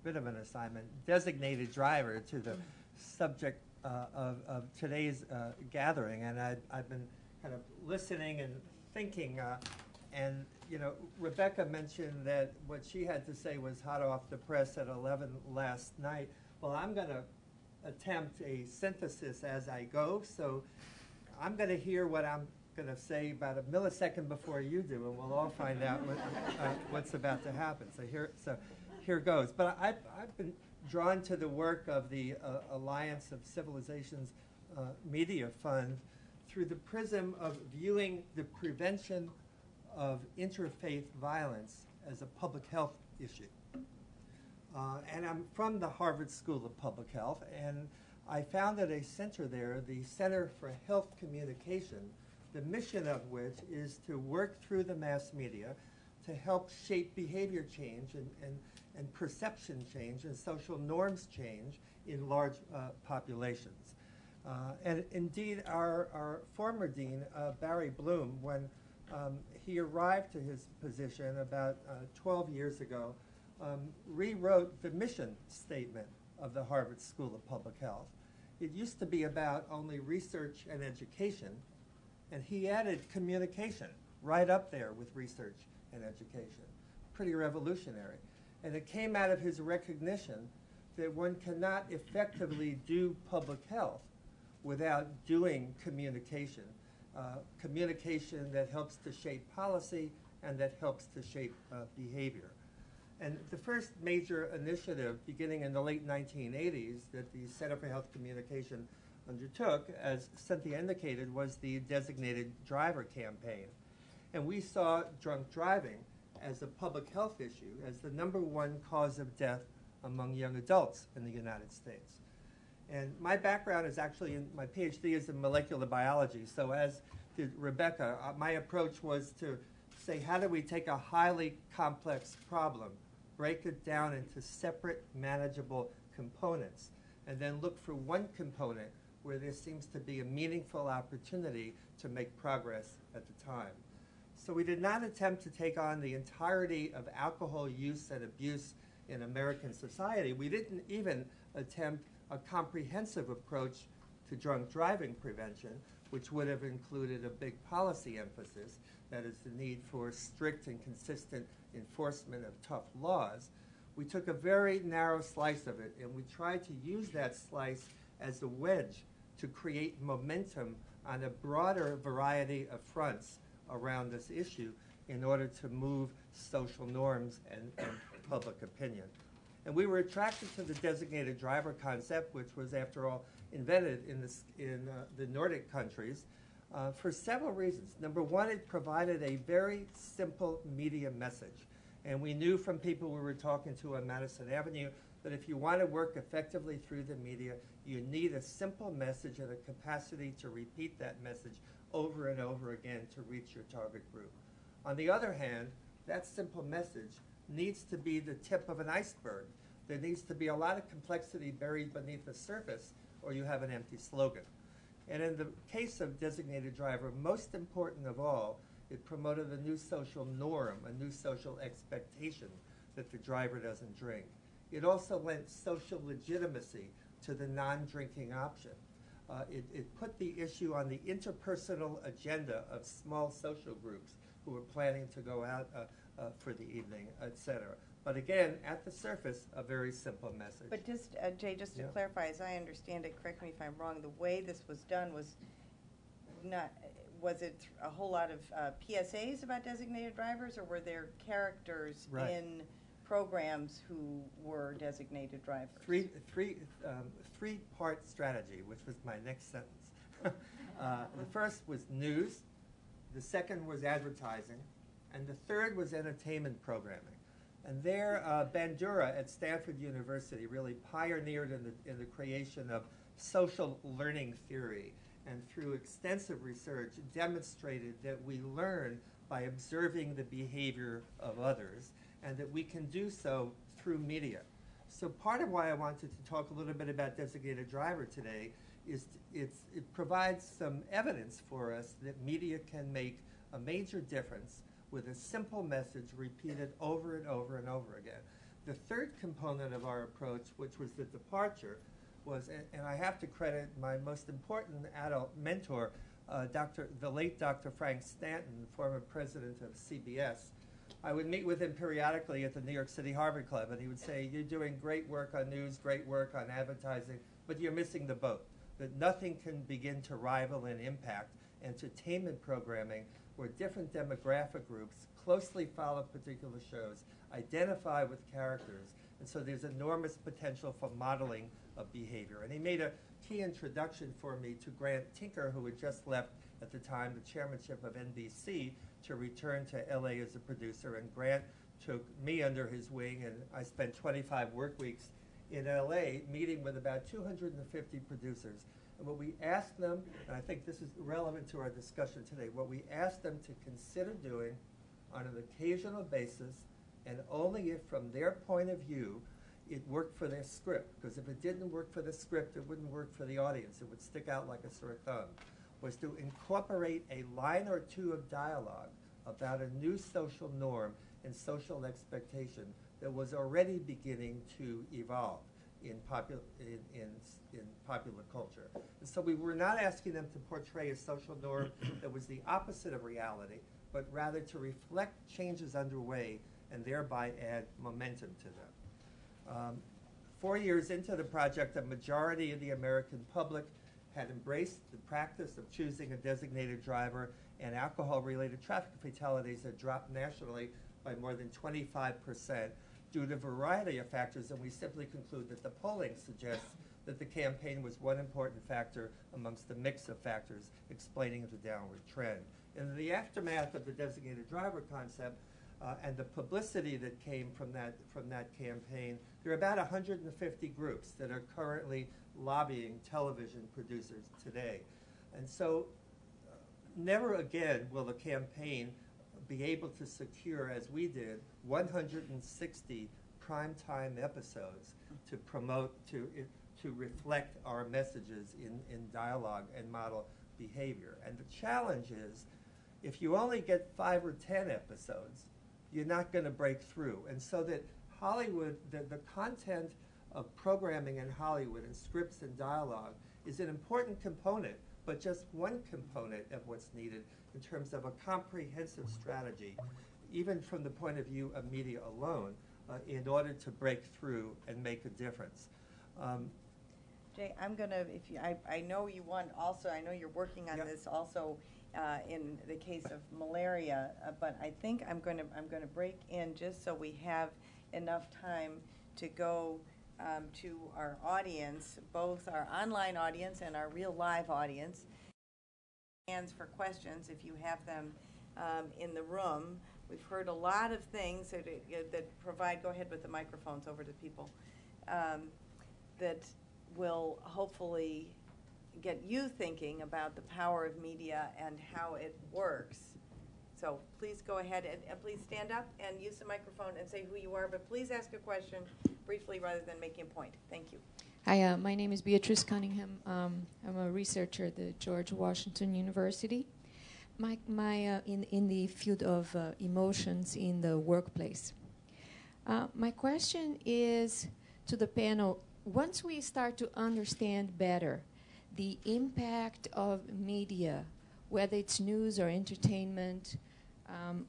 bit of an assignment, designated driver to the subject of today's gathering, and I've been kind of listening and thinking, and Rebecca mentioned that what she had to say was hot off the press at 11 last night. Well, I'm going to attempt a synthesis as I go, so I'm going to hear what I'm going to say about a millisecond before you do, and we'll all find out what's about to happen. So here goes. But I've been drawn to the work of the Alliance of Civilizations Media Fund through the prism of viewing the prevention of interfaith violence as a public health issue. And I'm from the Harvard School of Public Health, and I founded a center there, the Center for Health Communication, the mission of which is to work through the mass media to help shape behavior change and perception change and social norms change in large populations. And indeed, our former dean, Barry Bloom, when he arrived to his position about 12 years ago, rewrote the mission statement of the Harvard School of Public Health. It used to be about only research and education, and he added communication right up there with research and education. Pretty revolutionary. And it came out of his recognition that one cannot effectively do public health without doing communication, communication that helps to shape policy and that helps to shape behavior. And the first major initiative beginning in the late 1980s that the Center for Health Communication undertook, as Cynthia indicated, was the designated driver campaign. And we saw drunk driving as a public health issue, as the #1 cause of death among young adults in the United States. And my background is actually, my PhD is in molecular biology, so as did Rebecca, my approach was to say, how do we take a highly complex problem, break it down into separate manageable components, and then look for one component where there seems to be a meaningful opportunity to make progress at the time. So we did not attempt to take on the entirety of alcohol use and abuse in American society. We didn't even attempt a comprehensive approach to drunk driving prevention, which would have included a big policy emphasis, that is the need for strict and consistent enforcement of tough laws. We took a very narrow slice of it, and we tried to use that slice as a wedge to create momentum on a broader variety of fronts around this issue in order to move social norms and public opinion. And we were attracted to the designated driver concept, which was, after all, invented in the Nordic countries for several reasons. Number one, it provided a very simple media message. And we knew from people we were talking to on Madison Avenue that if you want to work effectively through the media, you need a simple message and a capacity to repeat that message over and over again to reach your target group. On the other hand, that simple message needs to be the tip of an iceberg. There needs to be a lot of complexity buried beneath the surface, or you have an empty slogan. And in the case of designated driver, most important of all, it promoted a new social norm, a new social expectation that the driver doesn't drink. It also lent social legitimacy to the non-drinking option. It put the issue on the interpersonal agenda of small social groups who were planning to go out for the evening, etc. But again, at the surface, a very simple message. But just, Jay, just to clarify, as I understand it, correct me if I'm wrong, the way this was done was not, was it a whole lot of PSAs about designated drivers, or were there characters in programs who were designated drivers? Three-part strategy, which was my next sentence. The first was news, the second was advertising, and the third was entertainment programming. And there, Bandura at Stanford University really pioneered in the creation of social learning theory, and through extensive research demonstrated that we learn by observing the behavior of others, and that we can do so through media. So part of why I wanted to talk a little bit about designated driver today is it provides some evidence for us that media can make a major difference with a simple message repeated over and over and over again. The third component of our approach, which was the departure, was, and I have to credit my most important adult mentor, the late Dr. Frank Stanton, former president of CBS. I would meet with him periodically at the New York City Harvard Club, and he would say, you're doing great work on news, great work on advertising, but you're missing the boat, that nothing can begin to rival in impact entertainment programming where different demographic groups closely follow particular shows, identify with characters, And so there's enormous potential for modeling of behavior. And he made a key introduction for me to Grant Tinker, who had just left at the time the chairmanship of NBC to return to LA as a producer. And Grant took me under his wing, and I spent 25 work weeks in LA meeting with about 250 producers. And what we asked them, and I think this is relevant to our discussion today, what we asked them to consider doing on an occasional basis, and only if from their point of view it worked for their script, because if it didn't work for the script, it wouldn't work for the audience. It would stick out like a sore thumb, was to incorporate a line or two of dialogue about a new social norm and social expectation that was already beginning to evolve in popular culture. And so we were not asking them to portray a social norm that was the opposite of reality, but rather to reflect changes underway and thereby add momentum to them. 4 years into the project, a majority of the American public had embraced the practice of choosing a designated driver, and alcohol-related traffic fatalities had dropped nationally by more than 25% due to a variety of factors, and we simply conclude that the polling suggests that the campaign was one important factor amongst the mix of factors explaining the downward trend. In the aftermath of the designated driver concept and the publicity that came from that campaign, there are about 150 groups that are currently lobbying television producers today. And so never again will the campaign be able to secure, as we did, 160 primetime episodes to promote, to reflect our messages in dialogue and model behavior. And the challenge is, if you only get 5 or 10 episodes, you're not going to break through. And so that Hollywood, the content of programming in Hollywood and scripts and dialogue is an important component, but just one component of what's needed in terms of a comprehensive strategy, even from the point of view of media alone, in order to break through and make a difference. Jay, I'm gonna, I know you want also, I know you're working on this also in the case of malaria, but I think I'm gonna break in just so we have enough time to go to our audience, both our online audience and our real live audience. Hands for questions if you have them in the room. We've heard a lot of things that provide, go ahead with the microphones over to people, that will hopefully get you thinking about the power of media and how it works. So please go ahead and please stand up and use the microphone and say who you are, but please ask a question briefly rather than making a point. Thank you. Hi, my name is Beatrice Cunningham. I'm a researcher at the George Washington University. In the field of emotions in the workplace. My question is to the panel, once we start to understand better the impact of media, whether it's news or entertainment,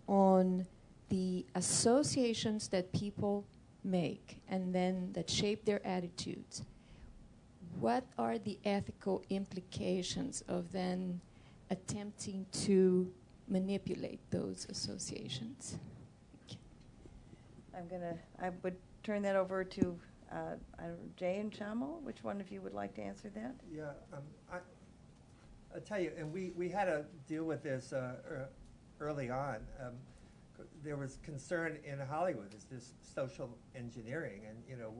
on the associations that people make and then that shape their attitudes, what are the ethical implications of then attempting to manipulate those associations? I would turn that over to Jay and Shamo. Which one of you would like to answer that? Yeah, I'll tell you, and we had to deal with this early on. There was concern in Hollywood, is this social engineering, and you know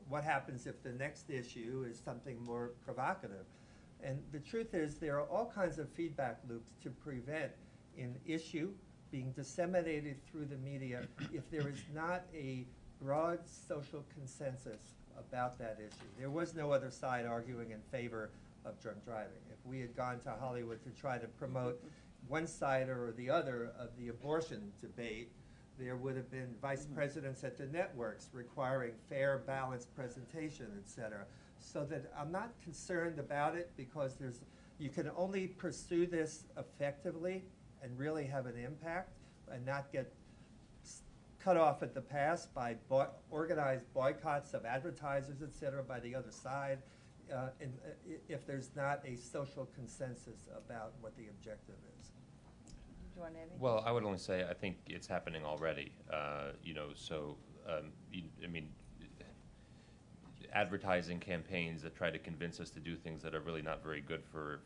what happens if the next issue is something more provocative. And the truth is there are all kinds of feedback loops to prevent an issue being disseminated through the media if there is not a broad social consensus about that issue. There was no other side arguing in favor of drunk driving. If we had gone to Hollywood to try to promote one side or the other of the abortion debate, there would have been vice presidents at the networks requiring fair, balanced presentation, et cetera. So that I'm not concerned about it because you can only pursue this effectively and really have an impact and not get cut off at the pass by organized boycotts of advertisers, et cetera, by the other side, if there's not a social consensus about what the objective is. Do you want anything? Well, I would only say I think it's happening already. I mean, advertising campaigns that try to convince us to do things that are really not very good for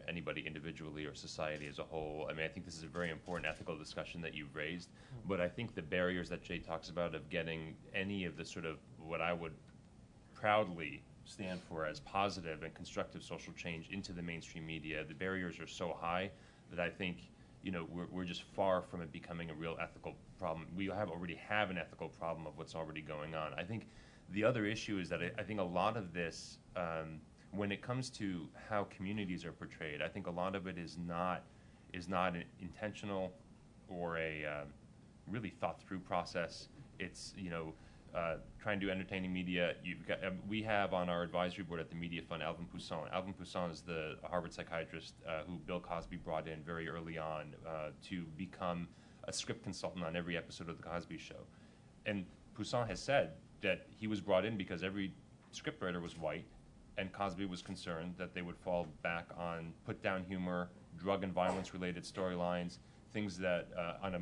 anybody individually or society as a whole. I mean, I think this is a very important ethical discussion that you've raised, but I think the barriers that Jay talks about of getting any of the sort of what I would proudly stand for as positive and constructive social change into the mainstream media, the barriers are so high that I think, you know, we're just far from it becoming a real ethical problem. We already have an ethical problem of what's already going on. I think the other issue is that I think a lot of this, when it comes to how communities are portrayed, I think a lot of it is not an intentional or a really thought through process. It's, you know, trying to do entertaining media. We have on our advisory board at the Media Fund Alvin Poussin. Alvin Poussin is the Harvard psychiatrist who Bill Cosby brought in very early on to become a script consultant on every episode of The Cosby Show. And Poussin has said that he was brought in because every scriptwriter was white, and Cosby was concerned that they would fall back on put-down humor, drug and violence-related storylines, things that,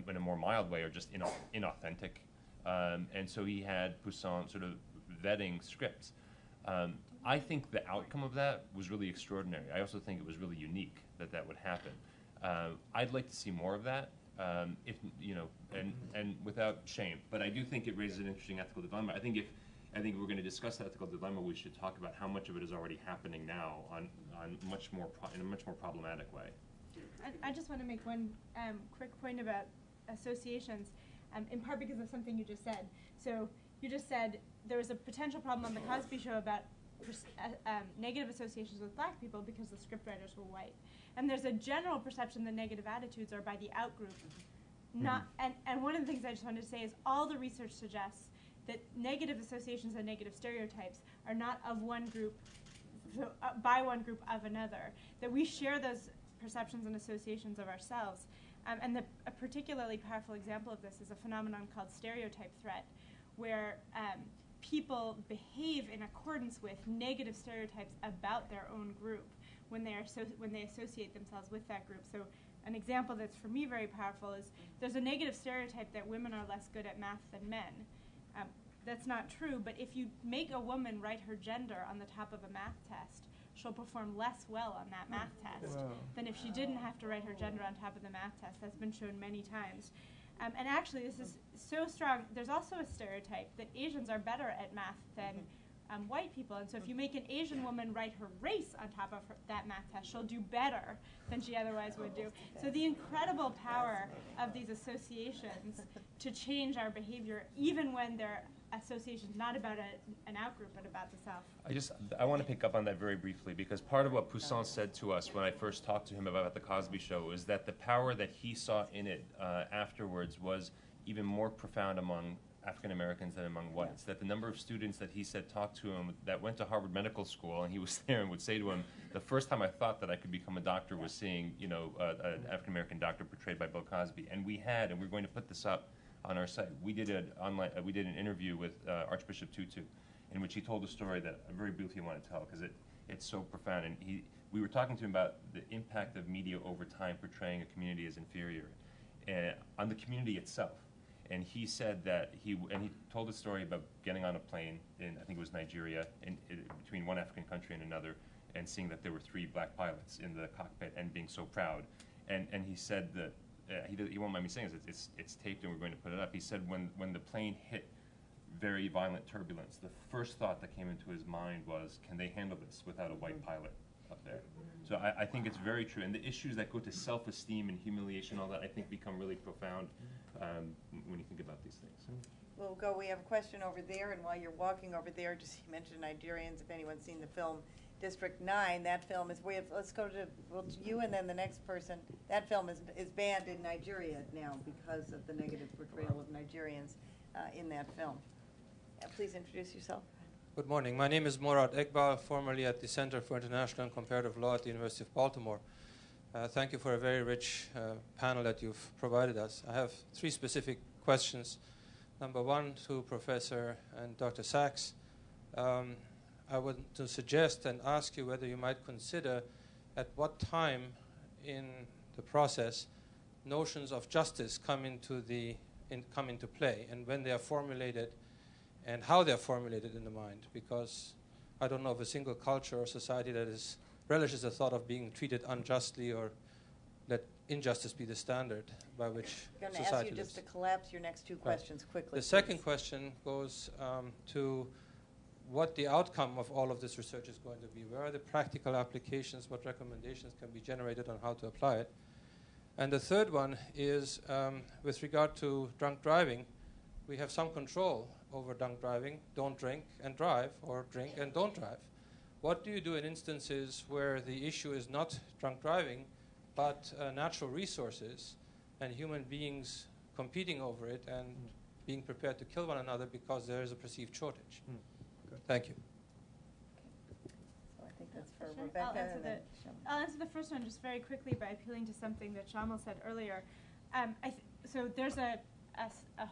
in a more mild way, are just inauthentic. And so he had Poussin sort of vetting scripts. I think the outcome of that was really extraordinary. I also think it was really unique that would happen. I'd like to see more of that, if you know, and without shame. But I do think it raises an interesting ethical dilemma. I think if we're going to discuss the ethical dilemma, we should talk about how much of it is already happening now in a much more problematic way. I just want to make one quick point about associations, in part because of something you just said. So you just said there was a potential problem on The Cosby Show about negative associations with black people because the scriptwriters were white. And there's a general perception that negative attitudes are by the out-group. And one of the things I just wanted to say is all the research suggests that negative associations and negative stereotypes are not of one group, by one group of another, that we share those perceptions and associations of ourselves. And a particularly powerful example of this is a phenomenon called stereotype threat, where people behave in accordance with negative stereotypes about their own group when they associate themselves with that group. So an example that's for me very powerful is there's a negative stereotype that women are less good at math than men. That's not true, but if you make a woman write her gender on the top of a math test, she'll perform less well on that math test than if she didn't have to write her gender on top of the math test. That's been shown many times. And actually, this is so strong. There's also a stereotype that Asians are better at math than white people. And so if you make an Asian woman write her race on top of that math test, she'll do better than she otherwise would do. So the incredible power of these associations to change our behavior, even when they're associations not about an outgroup, but about the self. I want to pick up on that very briefly, because part of what Poussin said to us when I first talked to him about The Cosby Show is that the power that he saw in it afterwards was even more profound among African Americans than among whites. That the number of students that he said talked to him that went to Harvard Medical School, and he was there and would say to him, the first time I thought that I could become a doctor was seeing, you know, an African American doctor portrayed by Bill Cosby. And we're going to put this up on our site. We did an interview with Archbishop Tutu, in which he told a story that I very briefly want to tell because it's so profound. And we were talking to him about the impact of media over time portraying a community as inferior on the community itself. And he said that he told a story about getting on a plane in, I think it was Nigeria, between one African country and another, and seeing that there were 3 black pilots in the cockpit and being so proud. And he said that he won't mind me saying this, it's taped and we're going to put it up. He said when the plane hit very violent turbulence, the first thought that came into his mind was, can they handle this without a white pilot up there? So I think it's very true. And the issues that go to self-esteem and humiliation, all that, I think become really profound when you think about these things. We have a question over there, and while you're walking over there, just you mentioned Nigerians, if anyone's seen the film District 9, that film is, let's go to you and then the next person. That film is banned in Nigeria now because of the negative portrayal of Nigerians in that film. Please introduce yourself. Good morning. My name is Murad Iqbal, formerly at the Center for International and Comparative Law at the University of Baltimore. Thank you for a very rich panel that you've provided us. I have 3 specific questions. Number 1 to Professor and Dr. Sachs. I would to suggest and ask you whether you might consider at what time in the process notions of justice come into play, and when they are formulated, and how they're formulated in the mind, because I don't know of a single culture or society that relishes the thought of being treated unjustly or let injustice be the standard by which I'm going to society ask you lives. just to collapse your next two questions quickly. The second please. question goes to what the outcome of all of this research is going to be. Where are the practical applications? What recommendations can be generated on how to apply it? And the third one is with regard to drunk driving. We have some control over drunk driving. Don't drink and drive, or drink and don't drive. What do you do in instances where the issue is not drunk driving, but natural resources and human beings competing over it and being prepared to kill one another because there is a perceived shortage? Thank you. So I think that's for Sure. Rebecca. I'll answer, I'll answer the first one just very quickly by appealing to something that Shamal said earlier. So there's a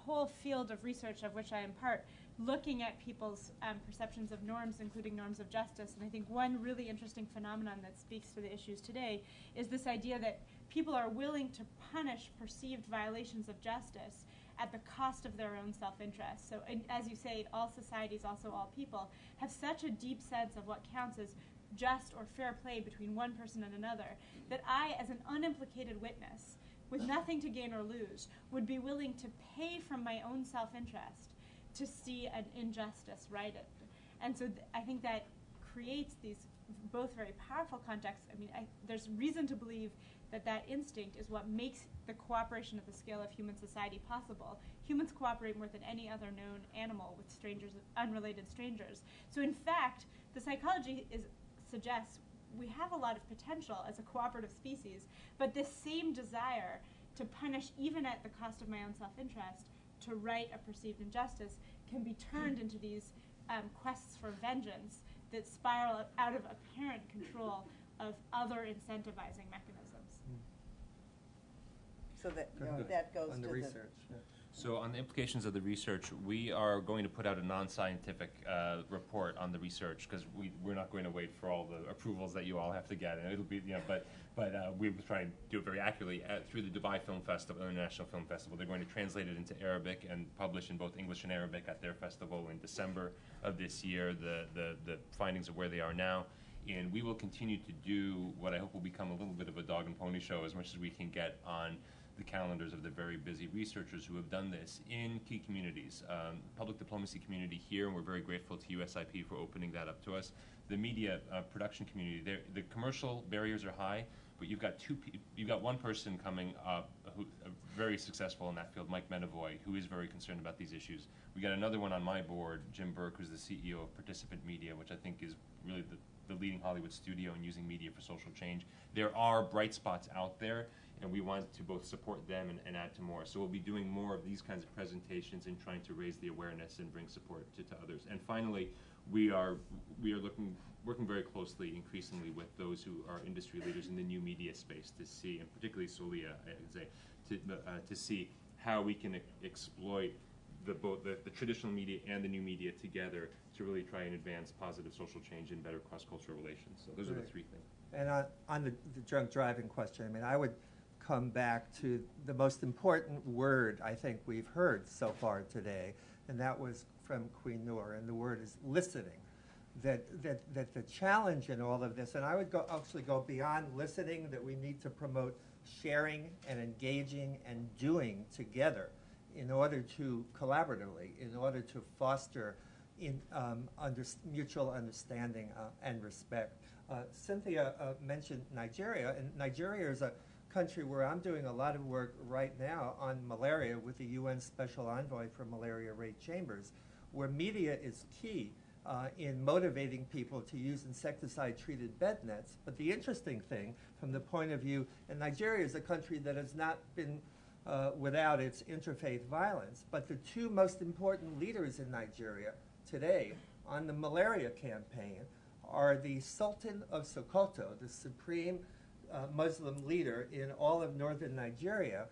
whole field of research of which I am part, looking at people's perceptions of norms, including norms of justice. And I think one really interesting phenomenon that speaks to the issues today is this idea that people are willing to punish perceived violations of justice at the cost of their own self-interest. So as you say, all societies, also all people, have such a deep sense of what counts as just or fair play between one person and another, that I, as an unimplicated witness, with nothing to gain or lose, would be willing to pay from my own self-interest to see an injustice righted. And so I think that creates these both very powerful contexts. I mean, there's reason to believe that that instinct is what makes the cooperation at the scale of human society possible. Humans cooperate more than any other known animal with strangers, unrelated strangers. So in fact, the psychology suggests we have a lot of potential as a cooperative species, but this same desire to punish even at the cost of my own self-interest, to right a perceived injustice, can be turned into these quests for vengeance that spiral out of apparent control of other incentivizing mechanisms. So that goes on to the research. So on the implications of the research, we are going to put out a non-scientific report on the research, because we're not going to wait for all the approvals that you all have to get, and it'll be, but we will try and do it very accurately through the Dubai Film Festival, International Film Festival. They're going to translate it into Arabic and publish in both English and Arabic at their festival in December of this year, the findings of where they are now. And we will continue to do what I hope will become a little bit of a dog and pony show as much as we can get on the calendars of the very busy researchers who have done this in key communities. Public diplomacy community here, and we're very grateful to USIP for opening that up to us. The media production community, the commercial barriers are high, but you've got one person coming up who very successful in that field, Mike Medavoy, who is very concerned about these issues. We got another one on my board, Jim Burke, who's the CEO of Participant Media, which I think is really the leading Hollywood studio in using media for social change. There are bright spots out there, and we want to both support them and add to more. So we'll be doing more of these kinds of presentations and trying to raise the awareness and bring support to others. And finally, we are working very closely, increasingly, with those who are industry leaders in the new media space to see, and particularly Solia, I would say, to see how we can exploit both the traditional media and the new media together to really try and advance positive social change and better cross-cultural relations. So those are the three things. And on the drunk driving question, I mean, I would come back to the most important word I think we've heard so far today, and that was from Queen Noor, and the word is listening. That the challenge in all of this, and I would actually go beyond listening, that we need to promote sharing and engaging and doing together in order to collaboratively, in order to foster mutual understanding and respect. Cynthia mentioned Nigeria, and Nigeria is a country where I'm doing a lot of work right now on malaria with the UN Special Envoy for Malaria, Ray Chambers, where media is key in motivating people to use insecticide-treated bed nets. But the interesting thing, from the point of view, and Nigeria is a country that has not been without its interfaith violence, but the two most important leaders in Nigeria today on the malaria campaign are the Sultan of Sokoto, the supreme Muslim leader in all of northern Nigeria,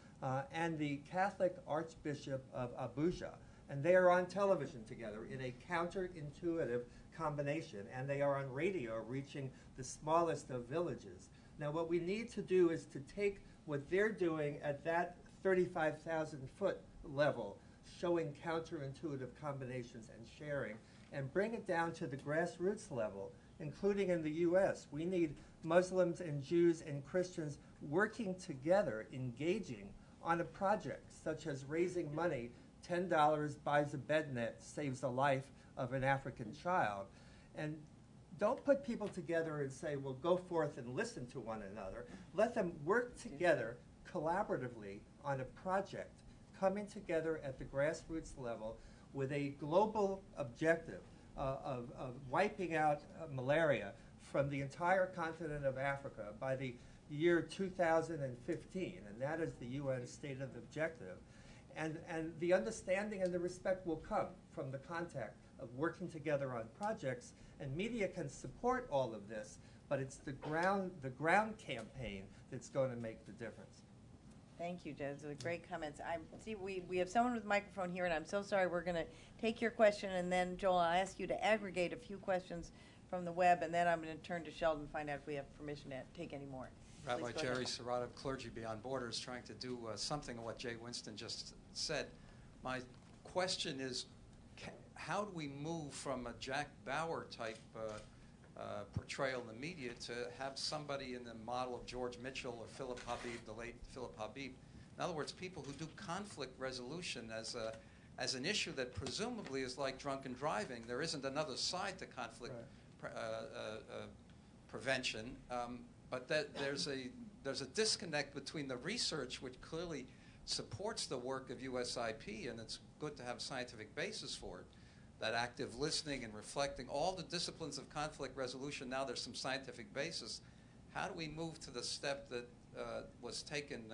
and the Catholic Archbishop of Abuja. And they are on television together in a counterintuitive combination, and they are on radio reaching the smallest of villages. Now, what we need to do is to take what they're doing at that 35,000-foot level, showing counterintuitive combinations and sharing, and bring it down to the grassroots level, including in the U.S. We need Muslims and Jews and Christians working together, engaging on a project such as raising money. $10 buys a bed net, saves the life of an African child. And don't put people together and say, well, go forth and listen to one another. Let them work together collaboratively on a project, coming together at the grassroots level with a global objective of wiping out malaria from the entire continent of Africa by the year 2015, and that is the UN stated objective. And the understanding and the respect will come from the contact of working together on projects, and media can support all of this, but it's the ground campaign that's going to make the difference. Thank you, Jed. Those are great comments. I see we have someone with a microphone here, and I'm so sorry. We're going to take your question, and then, Joel, I'll ask you to aggregate a few questions from the web, and then I'm going to turn to Sheldon and find out if we have permission to take any more. Rabbi Jerry Surratt of Clergy Beyond Borders, trying to do something of what Jay Winston just said. My question is, how do we move from a Jack Bauer type portrayal in the media to have somebody in the model of George Mitchell or Philip Habib, the late Philip Habib? In other words, people who do conflict resolution as an issue that presumably is like drunken driving. There isn't another side to conflict prevention, but that there's a disconnect between the research, which clearly supports the work of USIP, and it's good to have scientific basis for it, that active listening and reflecting, all the disciplines of conflict resolution. Now there's some scientific basis. How do we move to the step that was taken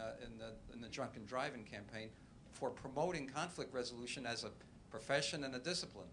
in the drunken driving campaign for promoting conflict resolution as a profession and a discipline?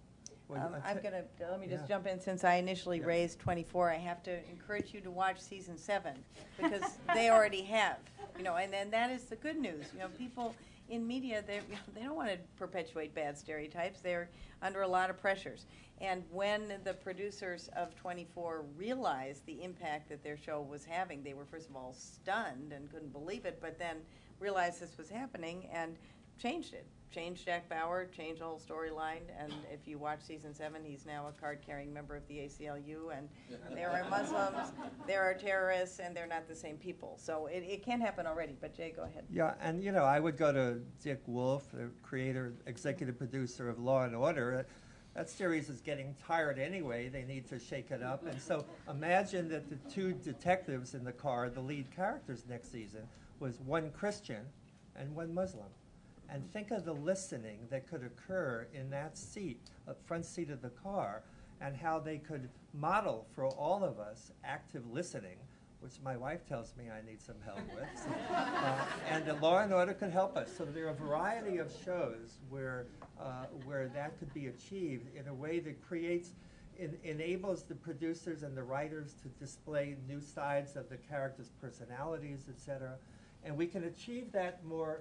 I'm going to, let me just jump in. Since I initially raised 24, I have to encourage you to watch season 7, because they already have, and then that is the good news. People in media, they don't want to perpetuate bad stereotypes. They're under a lot of pressures. And when the producers of 24 realized the impact that their show was having, they were first of all stunned and couldn't believe it, but then realized this was happening and changed it. Changed Jack Bauer, changed the whole storyline, and if you watch season 7, he's now a card-carrying member of the ACLU, and there are Muslims, there are terrorists, and they're not the same people. So it can happen already, but Jay, go ahead. Yeah, and I would go to Dick Wolf, the creator, executive producer of Law & Order. That series is getting tired anyway. They need to shake it up. And so imagine that the 2 detectives in the car, the lead characters next season, was one Christian and one Muslim. And think of the listening that could occur in that seat, the front seat of the car, and how they could model for all of us active listening, which my wife tells me I need some help with. And the Law & Order could help us. So there are a variety of shows where that could be achieved in a way that enables the producers and the writers to display new sides of the characters' personalities, etc. And we can achieve that more.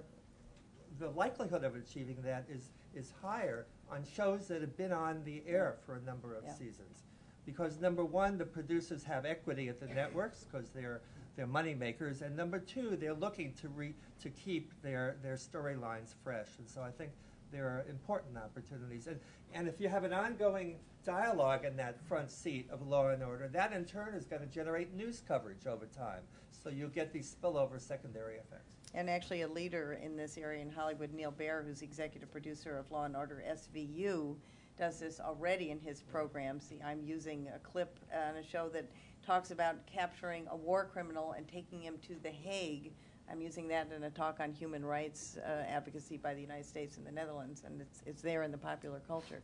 The likelihood of achieving that is higher on shows that have been on the air for a number of seasons. Because number one, the producers have equity at the networks because they're money makers, and number two, they're looking to keep their storylines fresh. And so I think there are important opportunities. And if you have an ongoing dialogue in that front seat of Law & Order, that in turn is going to generate news coverage over time. So you'll get these spillover secondary effects. And actually a leader in this area in Hollywood, Neil Baer, who's executive producer of Law & Order SVU, does this already in his programs. See, I'm using a clip on a show that talks about capturing a war criminal and taking him to The Hague. I'm using that in a talk on human rights advocacy by the United States and the Netherlands, and it's there in the popular culture.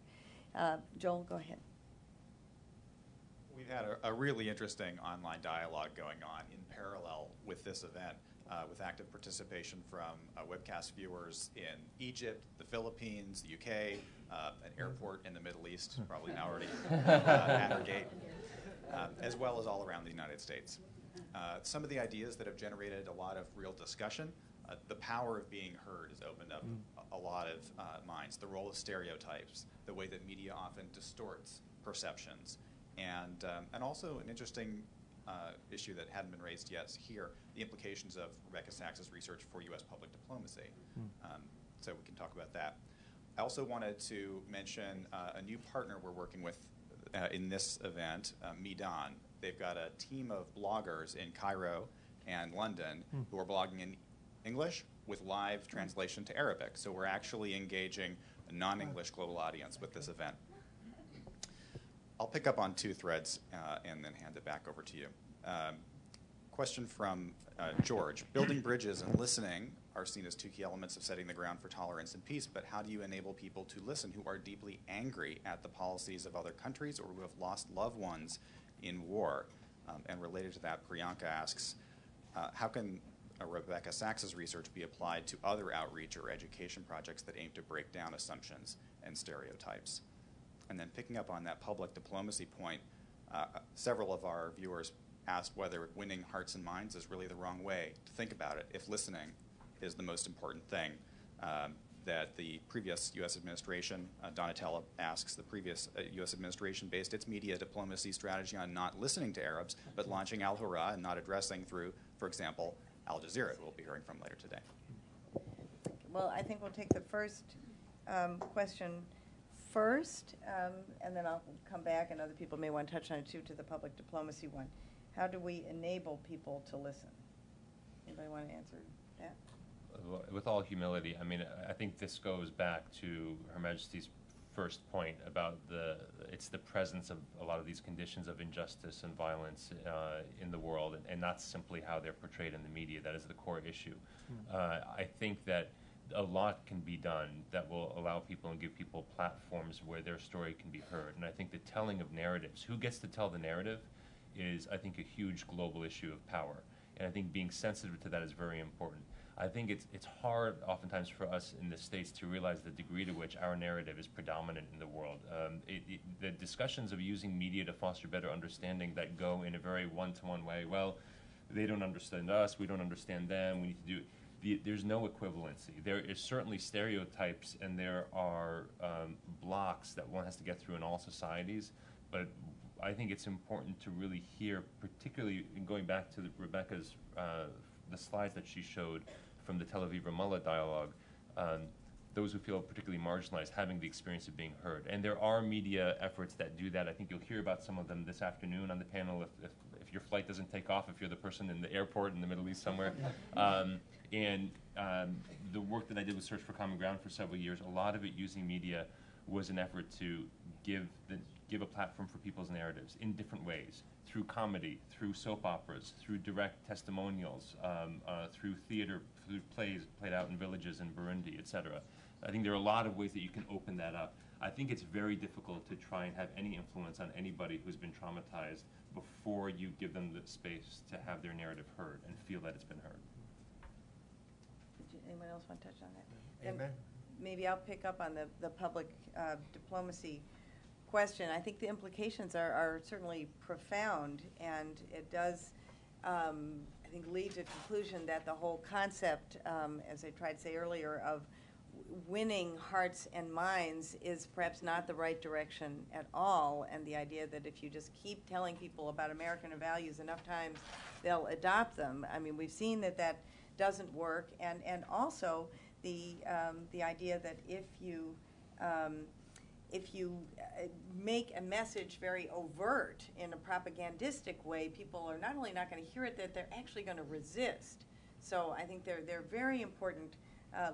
Joel, go ahead. We've had a really interesting online dialogue going on in parallel with this event, with active participation from webcast viewers in Egypt, the Philippines, the UK, an airport in the Middle East, probably now already at our gate, as well as all around the United States. Some of the ideas that have generated a lot of real discussion, the power of being heard has opened up a lot of minds. The role of stereotypes, the way that media often distorts perceptions, and also an interesting issue that hadn't been raised yet here, the implications of Rebecca Sachs's research for U.S. public diplomacy. So we can talk about that. I also wanted to mention a new partner we're working with in this event, Midan. They've got a team of bloggers in Cairo and London who are blogging in English with live translation to Arabic. So we're actually engaging a non-English global audience with this event. I'll pick up on two threads and then hand it back over to you. Question from George. Building bridges and listening are seen as two key elements of setting the ground for tolerance and peace, but how do you enable people to listen who are deeply angry at the policies of other countries or who have lost loved ones in war? And related to that, Priyanka asks, how can Rebecca Sachs's research be applied to other outreach or education projects that aim to break down assumptions and stereotypes? And then picking up on that public diplomacy point, several of our viewers asked whether winning hearts and minds is really the wrong way to think about it, if listening is the most important thing. That the previous U.S. administration, Donatella asks, the previous U.S. administration based its media diplomacy strategy on not listening to Arabs, but launching Al-Hurra and not addressing through, for example, Al Jazeera, who we'll be hearing from later today. Well, I think we'll take the first question first, and then I'll come back, and other people may want to touch on it too, to the public diplomacy one. How do we enable people to listen? Anybody want to answer that? With all humility, I mean, I think this goes back to Her Majesty's first point about it's the presence of a lot of these conditions of injustice and violence in the world, and not simply how they're portrayed in the media. That is the core issue. I think that a lot can be done that will allow people and give people platforms where their story can be heard. And I think the telling of narratives, who gets to tell the narrative, is, I think, a huge global issue of power. And I think being sensitive to that is very important. I think it's hard oftentimes for us in the States to realize the degree to which our narrative is predominant in the world. The discussions of using media to foster better understanding that go in a very one-to-one way, well, they don't understand us, we don't understand them, we need to do... There's no equivalency. There is certainly stereotypes, and there are blocks that one has to get through in all societies, but I think it's important to really hear, particularly in going back to Rebecca's the slides that she showed from the Tel Aviv-Ramallah dialogue, those who feel particularly marginalized having the experience of being heard. And there are media efforts that do that. I think you'll hear about some of them this afternoon on the panel if your flight doesn't take off, if you're the person in the airport in the Middle East somewhere. The work that I did with Search for Common Ground for several years, a lot of it using media was an effort to give a platform for people's narratives in different ways, through comedy, through soap operas, through direct testimonials, through theater, through plays played out in villages in Burundi, etc. I think there are a lot of ways that you can open that up. I think it's very difficult to try and have any influence on anybody who's been traumatized before you give them the space to have their narrative heard and feel that it's been heard. Anyone else want to touch on that? Amen. Maybe I'll pick up on the public diplomacy question. I think the implications are certainly profound, and it does, I think, lead to the conclusion that the whole concept, as I tried to say earlier, of winning hearts and minds is perhaps not the right direction at all, and the idea that if you just keep telling people about American values enough times, they'll adopt them. I mean, we've seen that doesn't work, and also the idea that if you make a message very overt in a propagandistic way, people are not only not going to hear it, that they're actually going to resist. So I think they're very important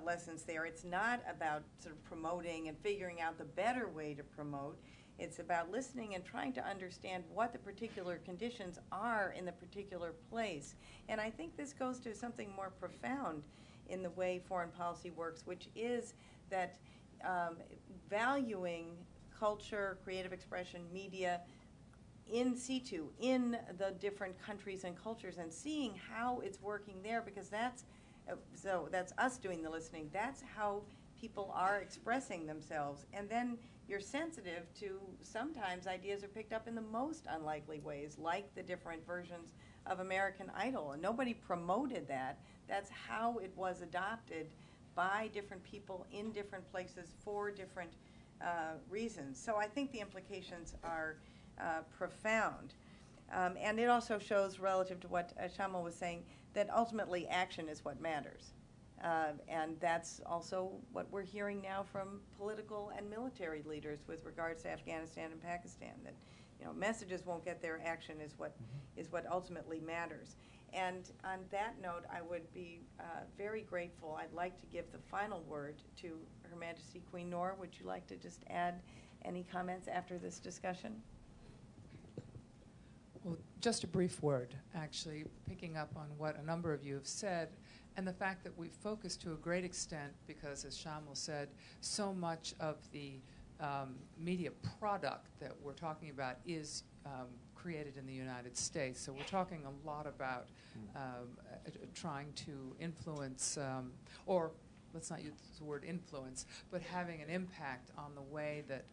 lessons there. It's not about sort of promoting and figuring out the better way to promote. It's about listening and trying to understand what the particular conditions are in the particular place. And I think this goes to something more profound in the way foreign policy works, which is that valuing culture, creative expression, media in situ, in the different countries and cultures, and seeing how it's working there, because that's us doing the listening. That's how people are expressing themselves. And then you're sensitive to sometimes ideas are picked up in the most unlikely ways, like the different versions of American Idol. And nobody promoted that. That's how it was adopted by different people in different places for different reasons. So I think the implications are profound. And it also shows, relative to what Shamal was saying, that ultimately action is what matters. And that's also what we're hearing now from political and military leaders with regards to Afghanistan and Pakistan, that messages won't get there, action is what ultimately matters. And on that note, I would be very grateful. I'd like to give the final word to Her Majesty Queen Noor. Would you like to just add any comments after this discussion? Well, just a brief word, actually, picking up on what a number of you have said, and the fact that we've focused to a great extent, because as Shamil said, so much of the media product that we're talking about is created in the United States. So we're talking a lot about trying to influence, or let's not use the word influence, but having an impact on the way that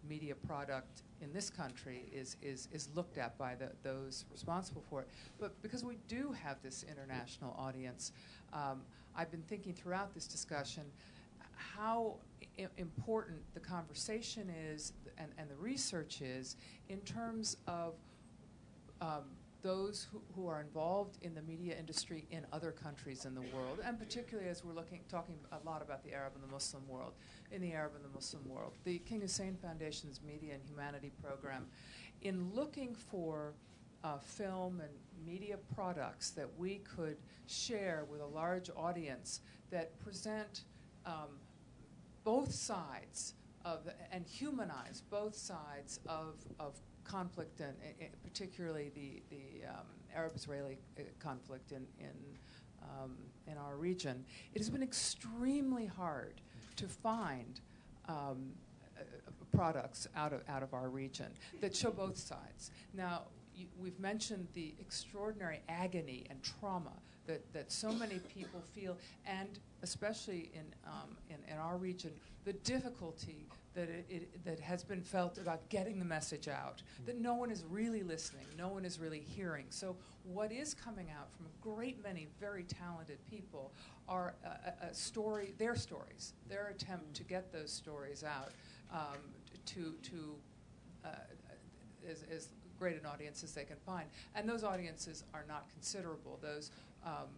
media product in this country is looked at by those responsible for it. But because we do have this international audience, I've been thinking throughout this discussion how important the conversation is and the research is in terms of those who are involved in the media industry in other countries in the world, and particularly as we're talking a lot about the Arab and the Muslim world, in the Arab and the Muslim world. The King Hussein Foundation's Media and Humanity program, in looking for film and media products that we could share with a large audience that present both sides and humanize both sides of conflict, and particularly the Arab-Israeli conflict in our region. It has been extremely hard to find products out of our region that show both sides. Now, we've mentioned the extraordinary agony and trauma that so many people feel, and especially in our region, the difficulty that has been felt about getting the message out, that no one is really listening, no one is really hearing. So what is coming out from a great many very talented people are their stories, their attempt to get those stories out to as great an audience as they can find. And those audiences are not considerable. Those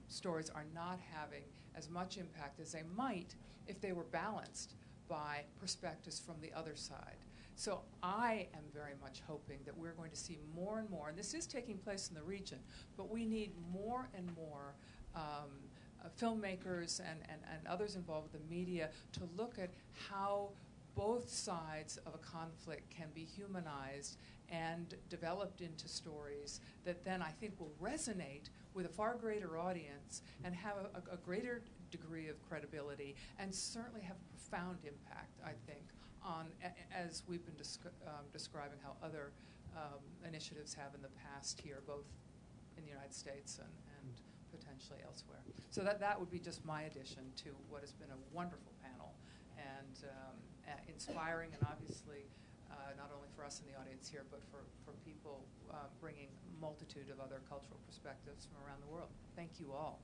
stories are not having as much impact as they might if they were balanced by perspectives from the other side. So I am very much hoping that we're going to see more and more, and this is taking place in the region, but we need more and more filmmakers and others involved with the media to look at how both sides of a conflict can be humanized and developed into stories that then I think will resonate with a far greater audience and have a greater degree of credibility, and certainly have a profound impact, I think, on, as we've been describing how other initiatives have in the past here, both in the United States and potentially elsewhere. So that would be just my addition to what has been a wonderful panel, and inspiring, and obviously not only for us in the audience here, but for people bringing a multitude of other cultural perspectives from around the world. Thank you all.